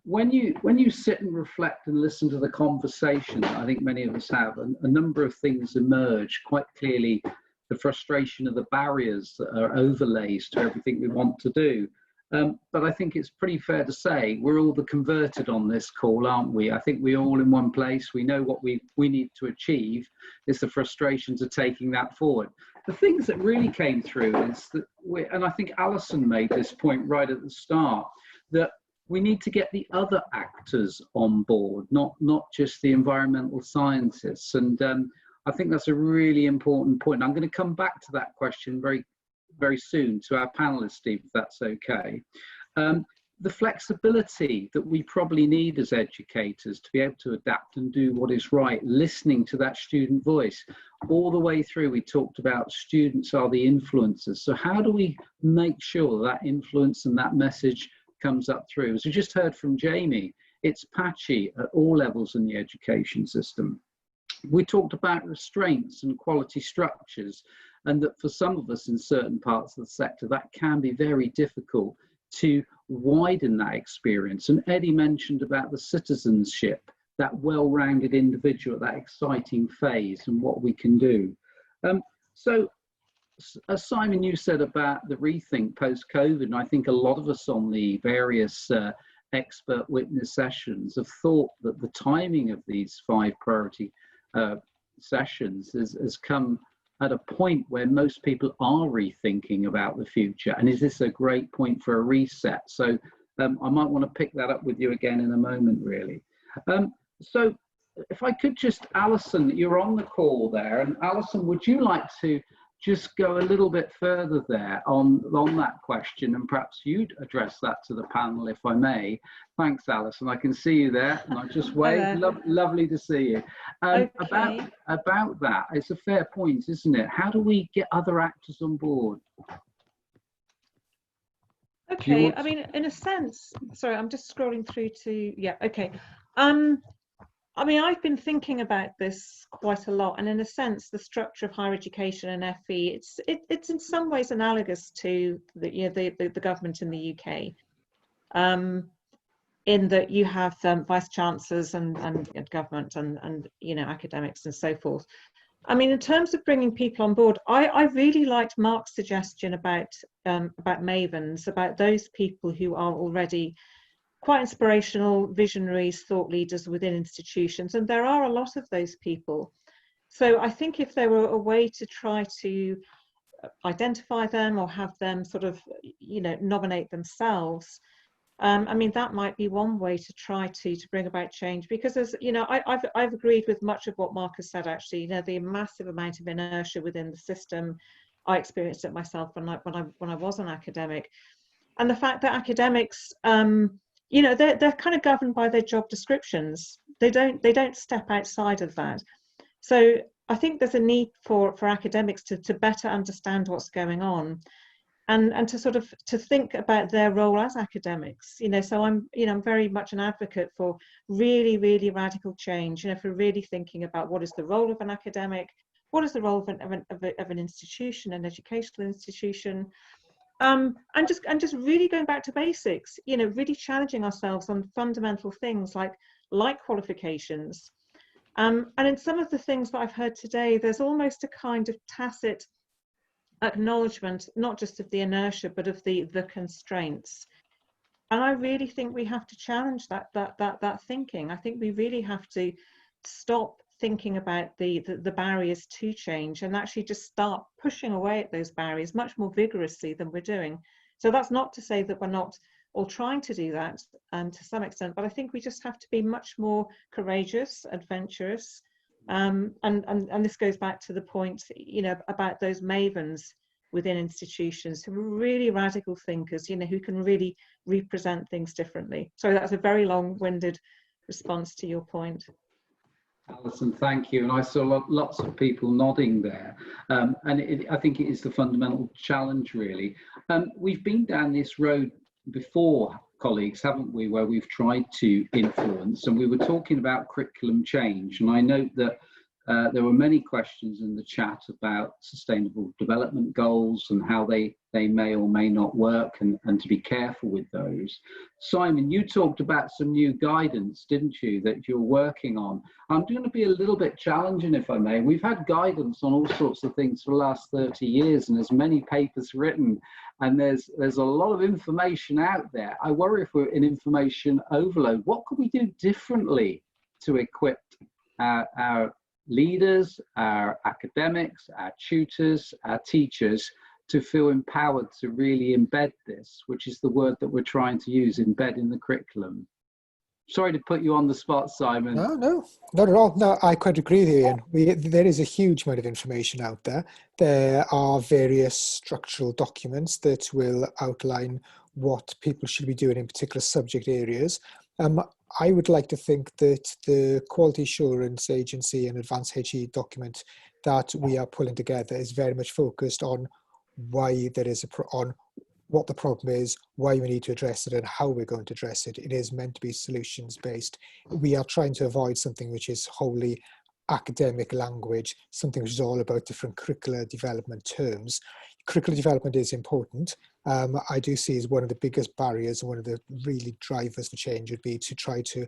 When you sit and reflect and listen to the conversation, I think many of us have, a number of things emerge quite clearly. The frustration of the barriers that are overlays to everything we want to do. But I think it's pretty fair to say we're all the converted on this call, aren't we? I think we're all in one place. We know what we need to achieve. It's the frustrations of taking that forward. The things that really came through is that, and I think Alison made this point right at the start, that we need to get the other actors on board, not just the environmental scientists. And I think that's a really important point. I'm going to come back to that question very soon to our panelists, Steve, if that's okay. The flexibility that we probably need as educators to be able to adapt and do what is right, listening to that student voice. All the way through, we talked about students are the influencers. So how do we make sure that influence and that message comes up through? As we just heard from Jamie, it's patchy at all levels in the education system. We talked about restraints and quality structures, and that for some of us in certain parts of the sector, that can be very difficult to widen that experience. And Eddie mentioned about the citizenship, that well-rounded individual, that exciting phase and what we can do. So as Simon, you said about the rethink post-COVID, and I think a lot of us on the various expert witness sessions have thought that the timing of these 5 priority sessions has come at a point where most people are rethinking about the future. And is this a great point for a reset? So I might want to pick that up with you again in a moment, really. So if I could just, Alison, you're on the call there. And Alison, would you like to just go a little bit further there on that question, and perhaps you'd address that to the panel, if I may. Thanks, Alison. I can see you there, and I just wave. Lovely to see you. Okay. About that, it's a fair point, isn't it? How do we get other actors on board? Okay, I mean, in a sense, sorry, I'm just scrolling through to, yeah, okay. I mean, I've been thinking about this quite a lot, and in a sense, the structure of higher education and FE, it's in some ways analogous to the government in the UK, in that you have vice chancellors and government and academics and so forth. I mean, in terms of bringing people on board, I really liked Mark's suggestion about mavens, about those people who are already quite inspirational, visionaries, thought leaders within institutions, and there are a lot of those people. So I think if there were a way to try to identify them or have them sort of, nominate themselves, I mean, that might be one way to try to bring about change, because as I've agreed with much of what Mark has said. Actually, the massive amount of inertia within the system, I experienced it myself when I was an academic, and the fact that academics, they're kind of governed by their job descriptions. They don't step outside of that. So I think there's a need for academics to better understand what's going on, and to sort of to think about their role as academics. So I'm very much an advocate for really, really radical change. For really thinking about what is the role of an academic, what is the role of an institution, an educational institution. And just really going back to basics, really challenging ourselves on fundamental things like qualifications. And in some of the things that I've heard today, there's almost a kind of tacit acknowledgement, not just of the inertia, but of the constraints. And I really think we have to challenge that thinking. I think we really have to stop thinking about the barriers to change and actually just start pushing away at those barriers much more vigorously than we're doing. So that's not to say that we're not all trying to do that to some extent, but I think we just have to be much more courageous, adventurous, and this goes back to the point about those mavens within institutions who are really radical thinkers, who can really represent things differently. So that's a very long-winded response to your point. Alison, thank you. And I saw lots of people nodding there. And I think it is the fundamental challenge, really. We've been down this road before, colleagues, haven't we, where we've tried to influence, and we were talking about curriculum change. And I note that there were many questions in the chat about sustainable development goals and how they may or may not work, and to be careful with those. Simon, you talked about some new guidance, didn't you, that you're working on? I'm going to be a little bit challenging, if I may. We've had guidance on all sorts of things for the last 30 years, and there's many papers written, and there's a lot of information out there. I worry if we're in information overload. What could we do differently to equip our leaders, our academics, our tutors, our teachers to feel empowered to really embed this, which is the word that we're trying to use, embed in the curriculum? Sorry to put you on the spot, Simon. No, not at all. No, I quite agree with you, Ian. There is a huge amount of information out there. There are various structural documents that will outline what people should be doing in particular subject areas. I would like to think that the Quality Assurance Agency and Advanced HE document that we are pulling together is very much focused on why there is on what the problem is, why we need to address it, and how we're going to address it. It is meant to be solutions based. We are trying to avoid something which is wholly academic language, something which is all about different curricular development terms. Curricular development is important. I do see as one of the biggest barriers, and one of the really drivers for change would be to try to,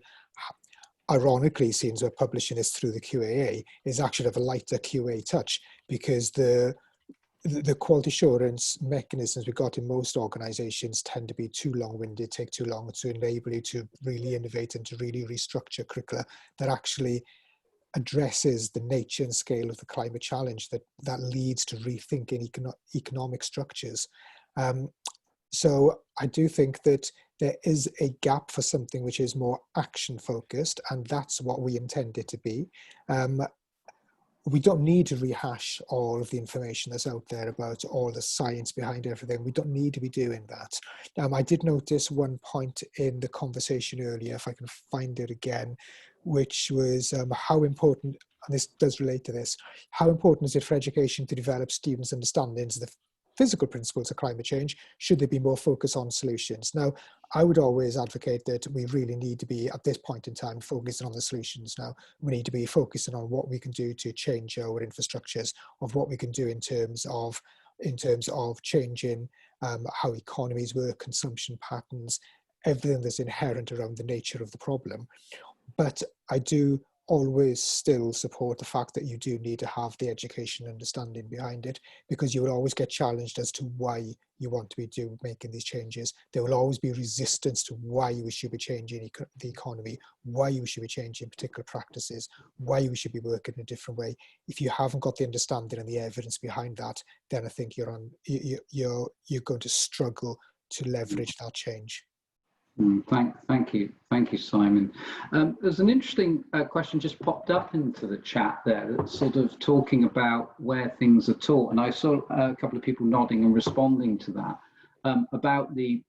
ironically, since we're publishing this through the QAA, is actually have a lighter QA touch, because the quality assurance mechanisms we've got in most organizations tend to be too long-winded, take too long to enable you to really innovate and to really restructure curricula that actually addresses the nature and scale of the climate challenge that leads to rethinking economic structures. So I do think that there is a gap for something which is more action focused, and that's what we intend it to be. we don't need to rehash all of the information that's out there about all the science behind everything. We don't need to be doing that. I did notice one point in the conversation earlier, if I can find it again, which was how important, and this does relate to this, how important is it for education to develop students' understandings of the physical principles of climate change? Should there be more focus on solutions? Now, I would always advocate that we really need to be, at this point in time, focusing on the solutions now. We need to be focusing on what we can do to change our infrastructures, of what we can do in terms of changing how economies work, consumption patterns, everything that's inherent around the nature of the problem. But I do always still support the fact that you do need to have the education understanding behind it, because you will always get challenged as to why you want to be making these changes. There will always be resistance to why we should be changing the economy, why we should be changing particular practices, why we should be working in a different way. If you haven't got the understanding and the evidence behind that, then I think you're going to struggle to leverage that change. Thank you, Simon. There's an interesting question just popped up into the chat there, that's sort of talking about where things are taught, and I saw a couple of people nodding and responding to that about the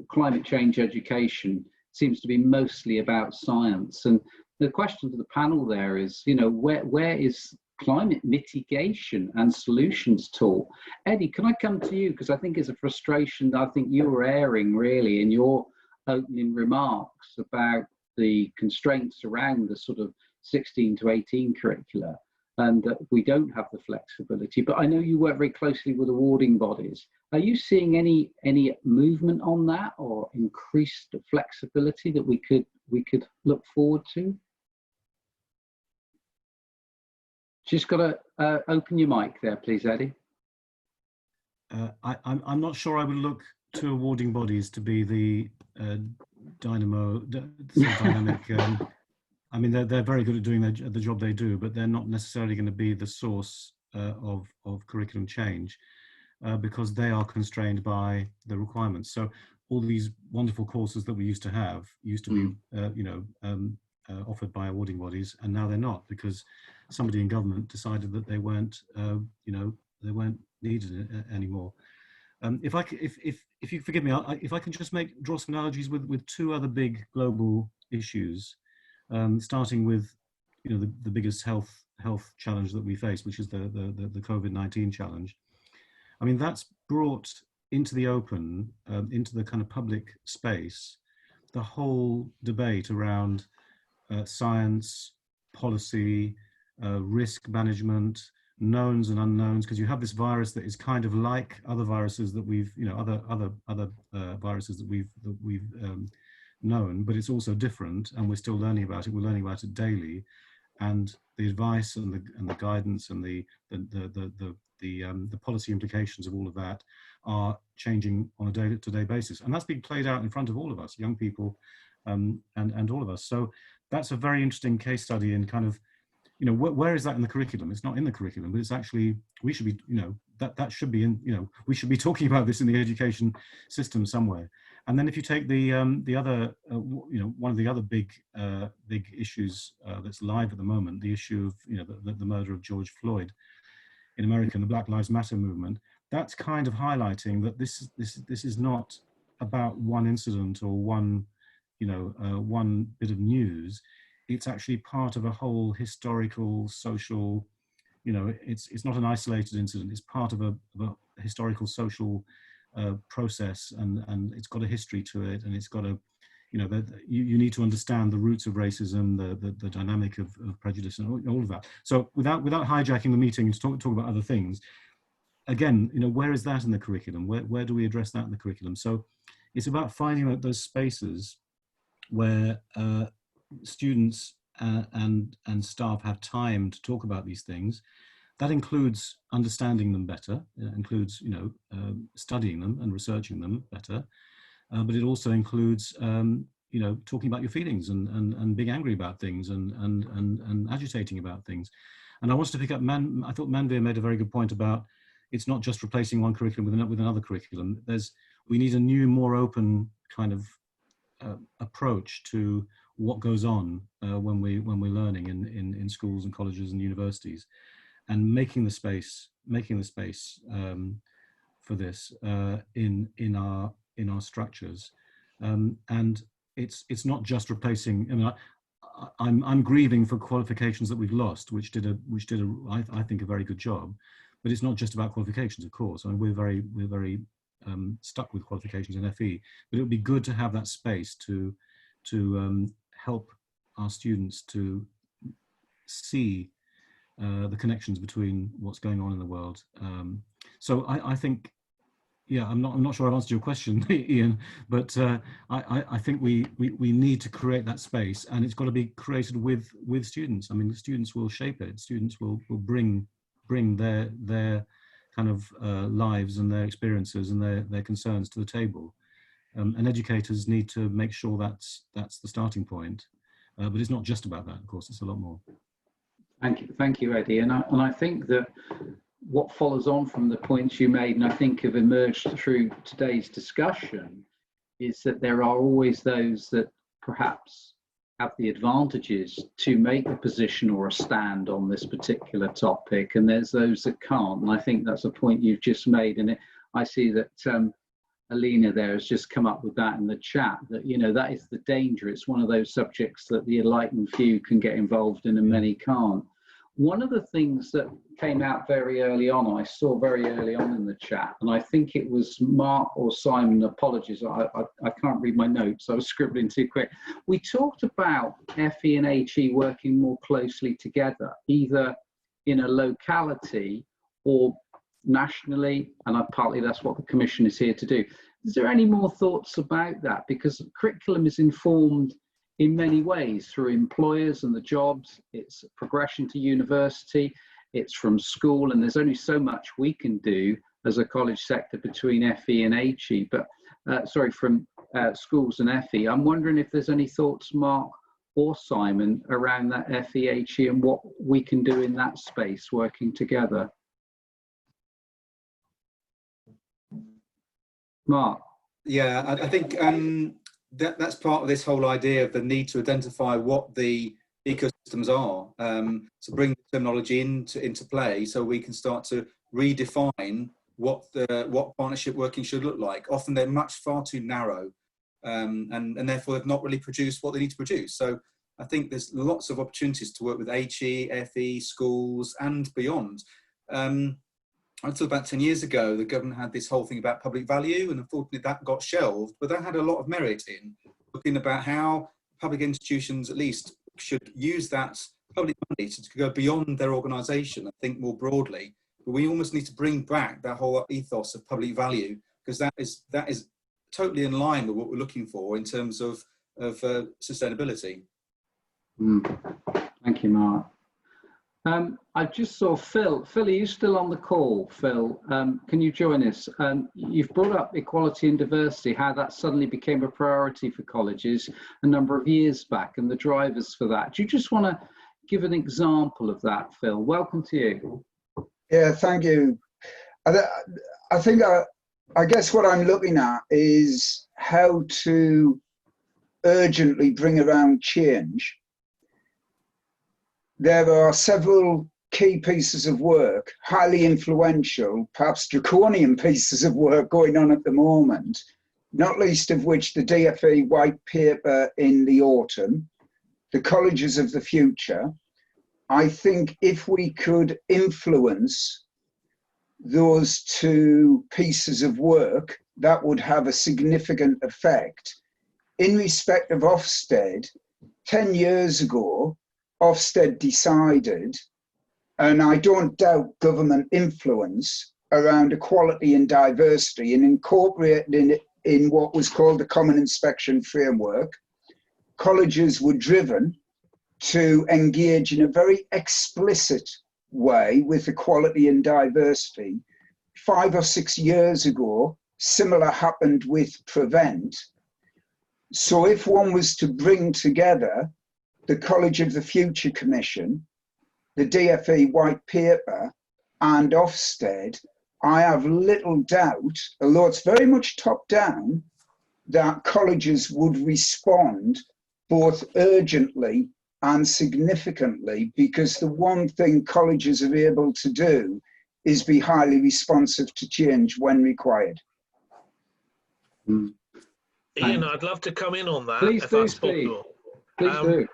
climate change education seems to be mostly about science, and the question to the panel there is where is climate mitigation and solutions taught? Eddie, can I come to you, because I think it's a frustration that I think you were airing really in your opening remarks about the constraints around the sort of 16 to 18 curricula, and that we don't have the flexibility. But I know you work very closely with awarding bodies. Are you seeing any movement on that, or increased flexibility that we could look forward to? Just got to open your mic there, please, Eddie. I'm not sure I would look to awarding bodies to be the dynamic. I mean, they're very good at doing the job they do, but they're not necessarily going to be the source of curriculum change because they are constrained by the requirements. So all these wonderful courses that we used to have used to be, offered by awarding bodies, and now they're not, because somebody in government decided that they weren't, they weren't needed anymore. If you forgive me, if I can just draw some analogies with two other big global issues, starting with the biggest health challenge that we face, which is the COVID-19 challenge. I mean, that's brought into the open, into the kind of public space, the whole debate around science, policy, risk management, knowns and unknowns, because you have this virus that is kind of like other viruses that we've, other viruses that we've known, but it's also different, and we're still learning about it. We're learning about it daily, and the advice and the guidance and the policy implications of all of that are changing on a day-to-day basis, and that's being played out in front of all of us, young people, and all of us. So that's a very interesting case study in kind of, where is that in the curriculum? It's not in the curriculum, but it's actually, we should be, that should be in, we should be talking about this in the education system somewhere. And then if you take the other, one of the other big issues that's live at the moment, the issue of, the murder of George Floyd in America and the Black Lives Matter movement, that's kind of highlighting that this is not about one incident or one bit of news. It's actually part of a whole historical, social, it's not an isolated incident. It's part of a historical, social process, and it's got a history to it, and it's got a, you need to understand the roots of racism, the dynamic of prejudice, and all of that. So without hijacking the meeting to talk about other things, again, where is that in the curriculum? Where do we address that in the curriculum? So it's about finding out those spaces where students and staff have time to talk about these things. That includes understanding them better. It includes, studying them and researching them better. But it also includes, talking about your feelings and being angry about things and agitating about things. And I wanted to pick up, I thought Manveer made a very good point about it's not just replacing one curriculum with another curriculum. We need a new, more open kind of approach to what goes on when we're learning in schools and colleges and universities, and making the space for this in our structures. And it's not just replacing. I mean, I'm grieving for qualifications that we've lost, which did I think a very good job, but it's not just about qualifications, of course. I mean, we're very stuck with qualifications in FE, but it would be good to have that space to help our students to see the connections between what's going on in the world. So I think, yeah, I'm not sure I've answered your question, Ian, but I think we need to create that space, and it's got to be created with students. I mean, the students will shape it. Students will bring their kind of lives and their experiences and their concerns to the table, and educators need to make sure that's the starting point. But it's not just about that, of course. It's a lot more. Thank you, Eddie. And I think that what follows on from the points you made, and I think have emerged through today's discussion, is that there are always those that perhaps have the advantages to make a position or a stand on this particular topic, and there's those that can't. And I think that's a point you've just made, and I see that Alina there has just come up with that in the chat, that, you know, that is the danger. It's one of those subjects that the enlightened few can get involved in and many can't. One of the things that came out very early on, I saw very early on in the chat, and I think it was Mark or Simon, apologies, I can't read my notes, I was scribbling too quick. We talked about FE and HE working more closely together, either in a locality or nationally, and partly that's what the Commission is here to do. Is there any more thoughts about that? Because curriculum is informed in many ways through employers and the jobs. It's progression to university, it's from school, and there's only so much we can do as a college sector between FE and HE, but from schools and FE. I'm wondering if there's any thoughts, Mark or Simon, around that FE, HE and what we can do in that space working together. Mark? Yeah, I think that's part of this whole idea of the need to identify what the ecosystems are, to bring the terminology into play, so we can start to redefine what partnership working should look like. Often they're far too narrow, and therefore they've not really produced what they need to produce. So I think there's lots of opportunities to work with HE, FE, schools, and beyond. Until about 10 years ago, the government had this whole thing about public value, and unfortunately that got shelved, but that had a lot of merit in looking about how public institutions at least should use that public money to go beyond their organisation and think more broadly. But we almost need to bring back that whole ethos of public value, because that is totally in line with what we're looking for in terms of sustainability. Thank you, Mark. I just saw Phil. Phil, are you still on the call? Phil, can you join us? You've brought up equality and diversity, how that suddenly became a priority for colleges a number of years back, and the drivers for that. Do you just want to give an example of that, Phil? Welcome to you. Yeah, thank you. I think I guess what I'm looking at is how to urgently bring around change. There are several key pieces of work, highly influential, perhaps draconian pieces of work going on at the moment, not least of which the DFE white paper in the autumn, the colleges of the future. I think if we could influence those two pieces of work, that would have a significant effect. In respect of Ofsted, 10 years ago, Ofsted decided, and I don't doubt government influence, around equality and diversity, and incorporated it in what was called the Common Inspection Framework. Colleges were driven to engage in a very explicit way with equality and diversity. 5 or 6 years ago, similar happened with Prevent. So if one was to bring together the College of the Future Commission, the DFE white paper, and Ofsted, I have little doubt, although it's very much top down, that colleges would respond both urgently and significantly, because the one thing colleges are able to do is be highly responsive to change when required. Ian, I'd love to come in on that. Please if do, that's Steve. possible. Please do.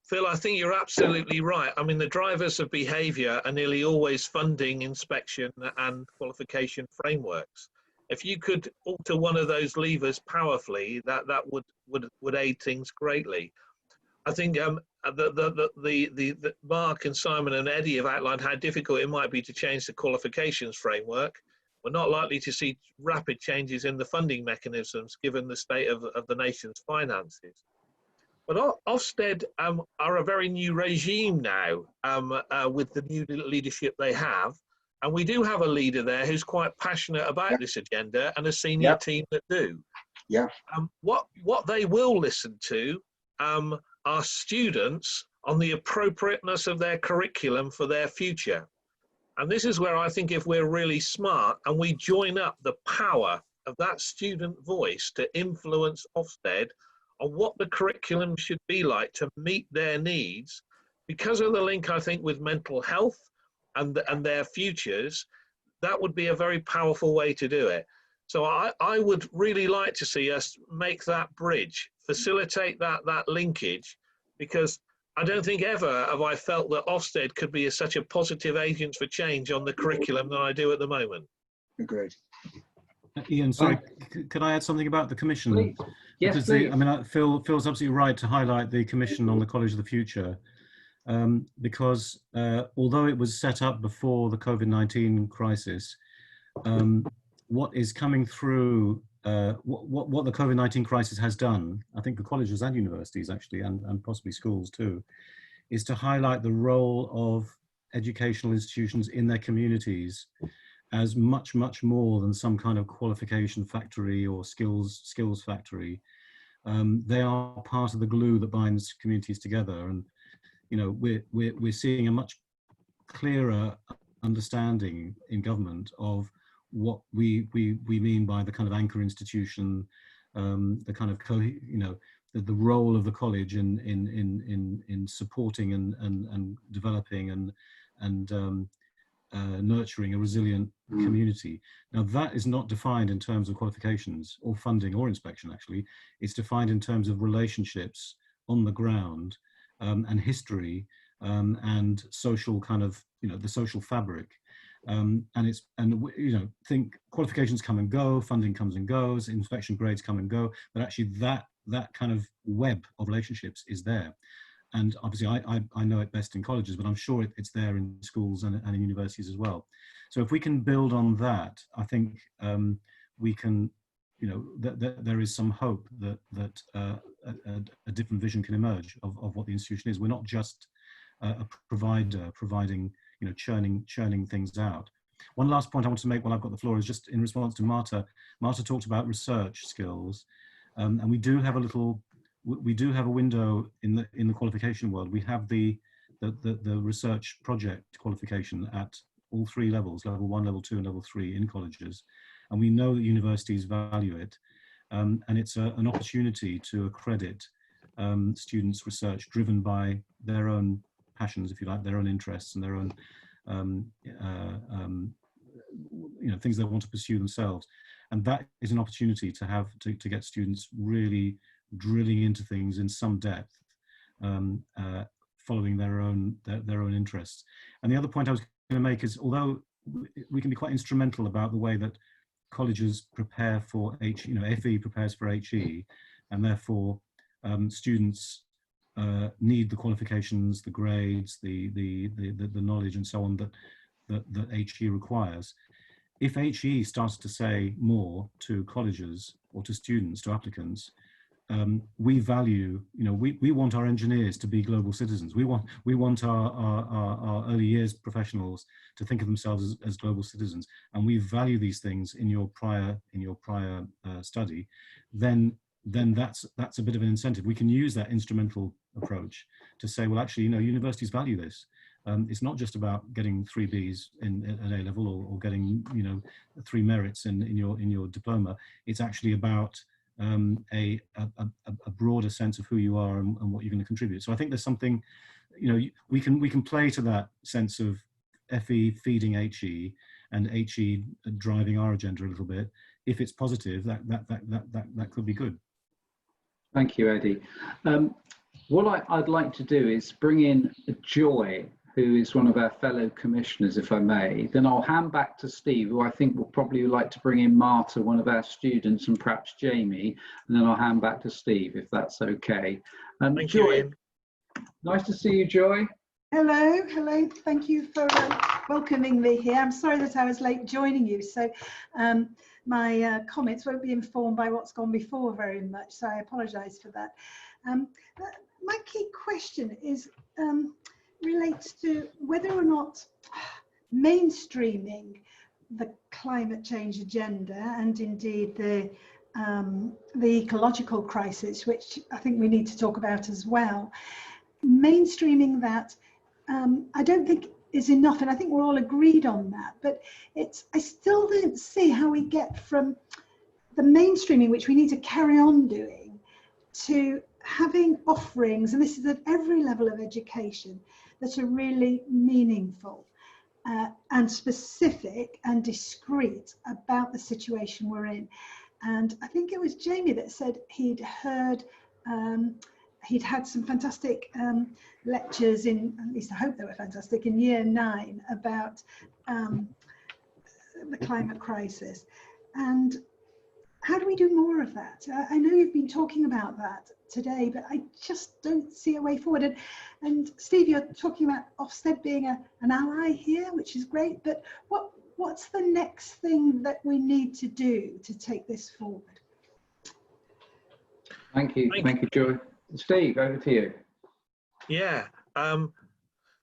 Phil, I think you're absolutely right. I mean, the drivers of behaviour are nearly always funding, inspection and qualification frameworks. If you could alter one of those levers powerfully, that would aid things greatly. I think the Mark and Simon and Eddie have outlined how difficult it might be to change the qualifications framework. We're not likely to see rapid changes in the funding mechanisms given the state of the nation's finances. But Ofsted are a very new regime now with the new leadership they have. And we do have a leader there who's quite passionate about this agenda and a senior team that do. What they will listen to are students on the appropriateness of their curriculum for their future. And this is where I think if we're really smart and we join up the power of that student voice to influence Ofsted on what the curriculum should be like to meet their needs, because of the link, I think, with mental health and their futures, that would be a very powerful way to do it. So I would really like to see us make that bridge, facilitate that linkage, because I don't think ever have I felt that Ofsted could be such a positive agent for change on the curriculum than I do at the moment. Agreed. Ian, sorry, could I add something about the Commission? Please. Yes, because please. I mean, Phil's absolutely right to highlight the Commission on the College of the Future, because although it was set up before the COVID-19 crisis, what is coming through, what the COVID-19 crisis has done, I think the colleges and universities actually, and possibly schools too, is to highlight the role of educational institutions in their communities as much more than some kind of qualification factory or skills factory. They are part of the glue that binds communities together, and you know we're seeing a much clearer understanding in government of what we mean by the kind of anchor institution, the kind of the role of the college in supporting and developing and nurturing a resilient community. Now that is not defined in terms of qualifications or funding or inspection. Actually, it's defined in terms of relationships on the ground and history and social kind of the social fabric. Think qualifications come and go, funding comes and goes, inspection grades come and go, but actually that kind of web of relationships is there. And obviously I know it best in colleges, but I'm sure it's there in schools and in universities as well. So if we can build on that, I think we can, there is some hope that a different vision can emerge of what the institution is. We're not just a provider providing, churning things out. One last point I want to make while I've got the floor is just in response to Marta. Marta talked about research skills, and we do have a window in the qualification world. We have the research project qualification at all three levels, level 1, level 2, and level 3 in colleges, and we know that universities value it, and it's an opportunity to accredit students' research driven by their own passions, if you like, their own interests and their own things they want to pursue themselves, and that is an opportunity to get students really drilling into things in some depth, following their own interests. And the other point I was going to make is, although we can be quite instrumental about the way that colleges prepare for FE prepares for HE, and therefore students need the qualifications, the grades, the knowledge, and so on that HE requires. If HE starts to say more to colleges or to students, to applicants, we value, we want our engineers to be global citizens. We want our early years professionals to think of themselves as global citizens, and we value these things in your prior study. Then that's a bit of an incentive. We can use that instrumental approach to say, well, actually, universities value this. It's not just about getting 3 Bs at A level or getting 3 merits in your diploma. It's actually about a broader sense of who you are and what you're going to contribute. So I think there's something, we can play to that sense of FE feeding HE and HE driving our agenda a little bit. If it's positive, that could be good. Thank you, Eddie. What I'd like to do is bring in Joy, who is one of our fellow commissioners, if I may. Then I'll hand back to Steve, who I think will probably like to bring in Marta, one of our students, and perhaps Jamie. And then I'll hand back to Steve, if that's okay. Thank Joy, you, Ian. Nice to see you, Joy. Hello, hello. Thank you for welcoming me here. I'm sorry that I was late joining you, so my comments won't be informed by what's gone before very much, so I apologise for that. My key question is relates to whether or not mainstreaming the climate change agenda and indeed the ecological crisis, which I think we need to talk about as well, mainstreaming that I don't think is enough, and I think we're all agreed on that, but I still don't see how we get from the mainstreaming, which we need to carry on doing, to having offerings, and this is at every level of education, that are really meaningful and specific and discreet about the situation we're in. And I think it was Jamie that said he'd heard he'd had some fantastic lectures in, at least I hope they were fantastic, in year 9 about the climate crisis. And how do we do more of that? I know you've been talking about that today, but I just don't see a way forward. And Steve, you're talking about Ofsted being an ally here, which is great, but what's the next thing that we need to do to take this forward? Thank you, Joy. Steve, over to you. Yeah,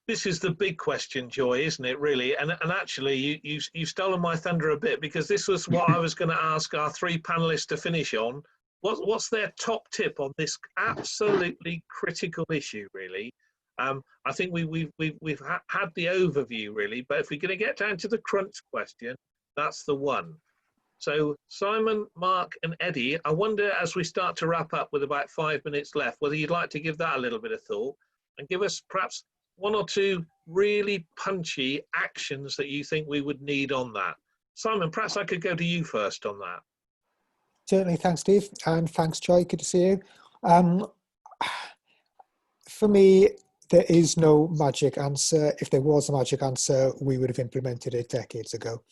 this is the big question, Joy, isn't it, really? And actually, you've stolen my thunder a bit, because this was what I was going to ask our 3 panelists to finish on. What's their top tip on this absolutely critical issue, really? I think we've had the overview, really, but if we're going to get down to the crunch question, that's the one. So Simon, Mark and Eddie, I wonder, as we start to wrap up with about 5 minutes left, whether you'd like to give that a little bit of thought and give us perhaps 1 or 2 really punchy actions that you think we would need on that. Simon, perhaps I could go to you first on that. Certainly, thanks, Steve, and thanks, Joy. Good to see you. For me, there is no magic answer. If there was a magic answer, we would have implemented it decades ago.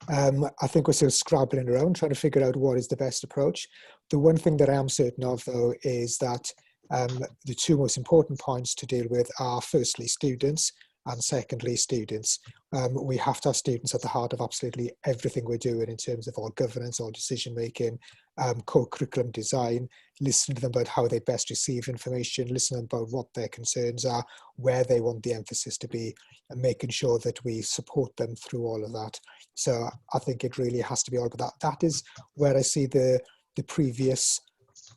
I think we're still scrabbling around, trying to figure out what is the best approach. The one thing that I am certain of, though, is that the 2 most important points to deal with are, firstly, students, and secondly, students. We have to have students at the heart of absolutely everything we're doing in terms of our governance, our decision making, co-curriculum design, listening to them about how they best receive information, listening about what their concerns are, where they want the emphasis to be, and making sure that we support them through all of that. So I think it really has to be all about that. That is where I see the previous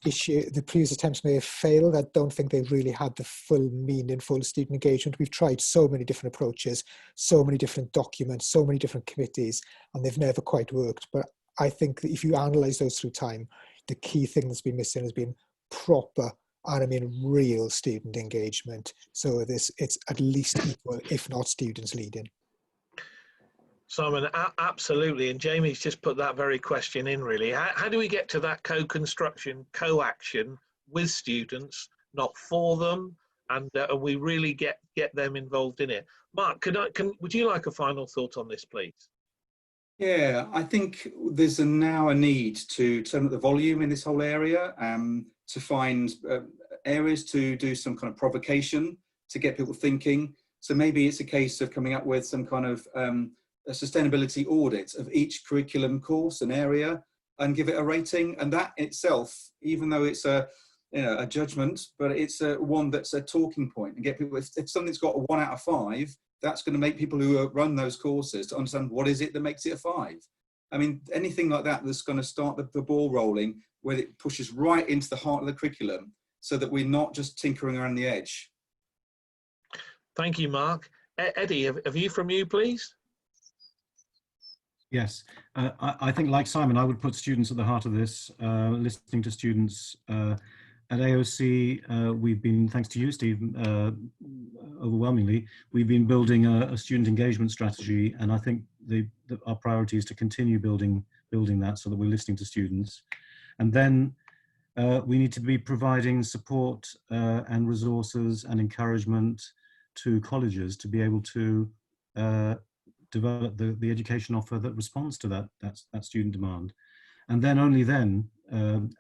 attempts may have failed. I don't think they've really had the full meaningful student engagement. We've tried so many different approaches, so many different documents, so many different committees, and they've never quite worked. But I think that if you analyse those through time, the key thing that's been missing has been proper, and I mean real, student engagement. So it's at least equal, if not students leading. Simon, absolutely, and Jamie's just put that very question in, really. How do we get to that co-construction, co-action with students, not for them, and we really get them involved in it? Mark, would you like a final thought on this, please? Yeah, I think there's now a need to turn up the volume in this whole area, to find areas to do some kind of provocation, to get people thinking. So maybe it's a case of coming up with some kind of a sustainability audit of each curriculum course and area and give it a rating. And that itself, even though it's a judgment, but it's one that's a talking point, and get people, if something's got a 1 out of 5, that's going to make people who run those courses to understand what is it that makes it a 5. I mean, anything like that that's going to start the ball rolling, where it pushes right into the heart of the curriculum, so that we're not just tinkering around the edge. Thank you, Mark. Eddie, have you from you, please? Yes, I think like Simon, I would put students at the heart of this, listening to students. At AOC, we've been, thanks to you, Steve, overwhelmingly, we've been building a student engagement strategy, and I think our priority is to continue building that so that we're listening to students. And then we need to be providing support and resources and encouragement to colleges to be able to develop the education offer that responds to that student demand. And then only then,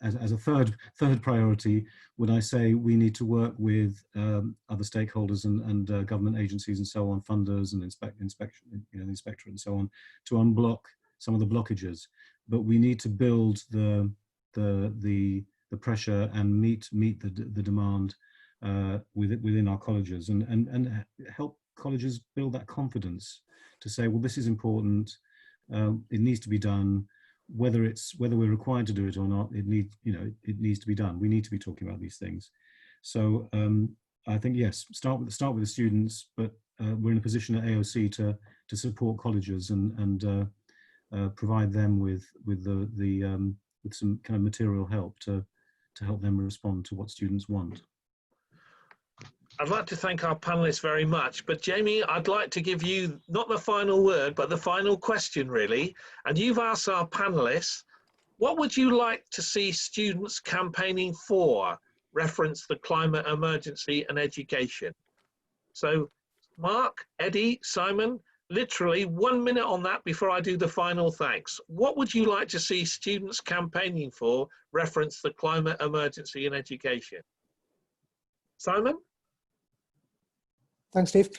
as a third priority, would I say we need to work with other stakeholders and government agencies and so on, funders and inspection, the inspectorate and so on, to unblock some of the blockages. But we need to build the pressure and meet the demand within our colleges and help colleges build that confidence to say, well, this is important, it needs to be done. Whether we're required to do it or not, it needs to be done. We need to be talking about these things. So I think, yes, start with the students, but we're in a position at AOC to support colleges and provide them with some kind of material help to help them respond to what students want. I'd like to thank our panelists very much, but Jamie, I'd like to give you not the final word, but the final question really. And you've asked our panelists, what would you like to see students campaigning for? Reference the climate emergency and education. So Mark, Eddie, Simon, literally 1 minute on that before I do the final thanks. What would you like to see students campaigning for? Reference the climate emergency and education. Simon? Thanks, Steve.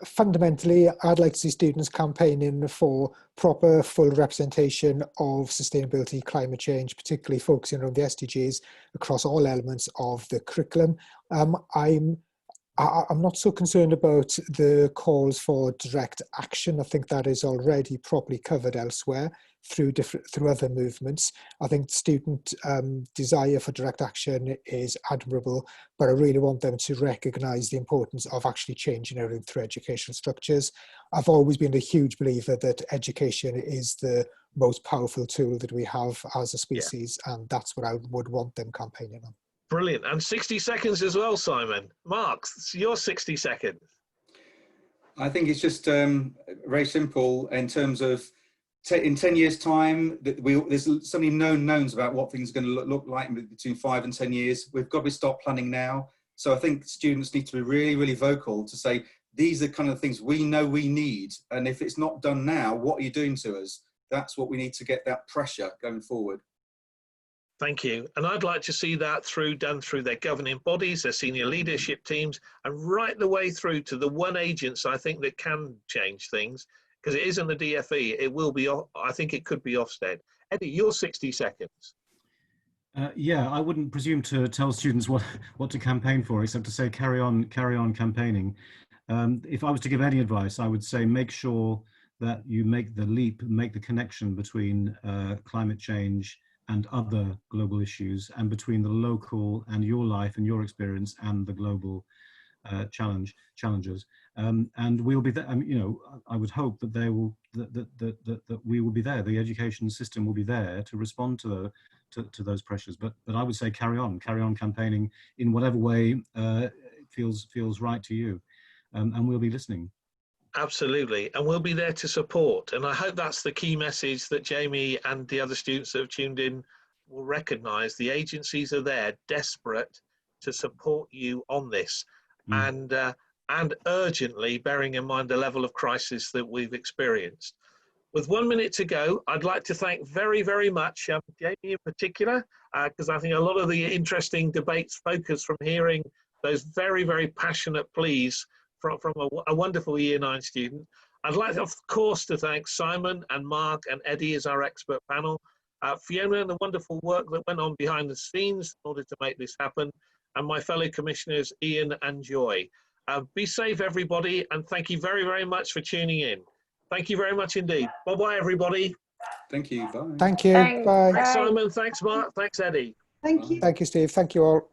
Fundamentally, I'd like to see students campaigning for proper, full representation of sustainability, climate change, particularly focusing on the SDGs across all elements of the curriculum. I'm not so concerned about the calls for direct action. I think that is already properly covered elsewhere through other movements. I think student desire for direct action is admirable, but I really want them to recognise the importance of actually changing everything through educational structures. I've always been a huge believer that education is the most powerful tool that we have as a species, and that's what I would want them campaigning on. Brilliant. And 60 seconds as well, Simon. Mark, your 60 seconds. I think it's just very simple in terms of in 10 years' time, there's so many known knowns about what things are going to look like between 5 and 10 years. We've got to start planning now. So I think students need to be really, really vocal to say, these are kind of things we know we need. And if it's not done now, what are you doing to us? That's what we need to get that pressure going forward. Thank you. And I'd like to see that done through their governing bodies, their senior leadership teams, and right the way through to the one agency I think that can change things, because it isn't the DFE, it will be, I think it could be Ofsted. Eddie, your 60 seconds. Yeah, I wouldn't presume to tell students what to campaign for, except to say carry on campaigning. If I was to give any advice, I would say make sure that you make the leap, make the connection between climate change and other global issues, and between the local and your life and your experience and the global challenges. And we'll be there. I would hope that that we will be there. The education system will be there to respond to those pressures. But I would say carry on campaigning in whatever way feels right to you, and we'll be listening. Absolutely, and we'll be there to support. And I hope that's the key message that Jamie and the other students that have tuned in will recognise. The agencies are there, desperate to support you on this, and urgently, bearing in mind the level of crisis that we've experienced. With 1 minute to go, I'd like to thank very, very much Jamie in particular, because I think a lot of the interesting debates focus from hearing those very, very passionate pleas from a wonderful Year 9 student. I'd like, of course, to thank Simon and Mark and Eddie as our expert panel, Fiona and the wonderful work that went on behind the scenes in order to make this happen, and my fellow commissioners, Ian and Joy. Be safe, everybody, and thank you very, very much for tuning in. Thank you very much indeed. Bye-bye, everybody. Thank you. Bye. Thank you. Thanks. Bye. Thanks, Simon. Thanks, Mark. Thanks, Eddie. Thank you. Thank you, Steve. Thank you all.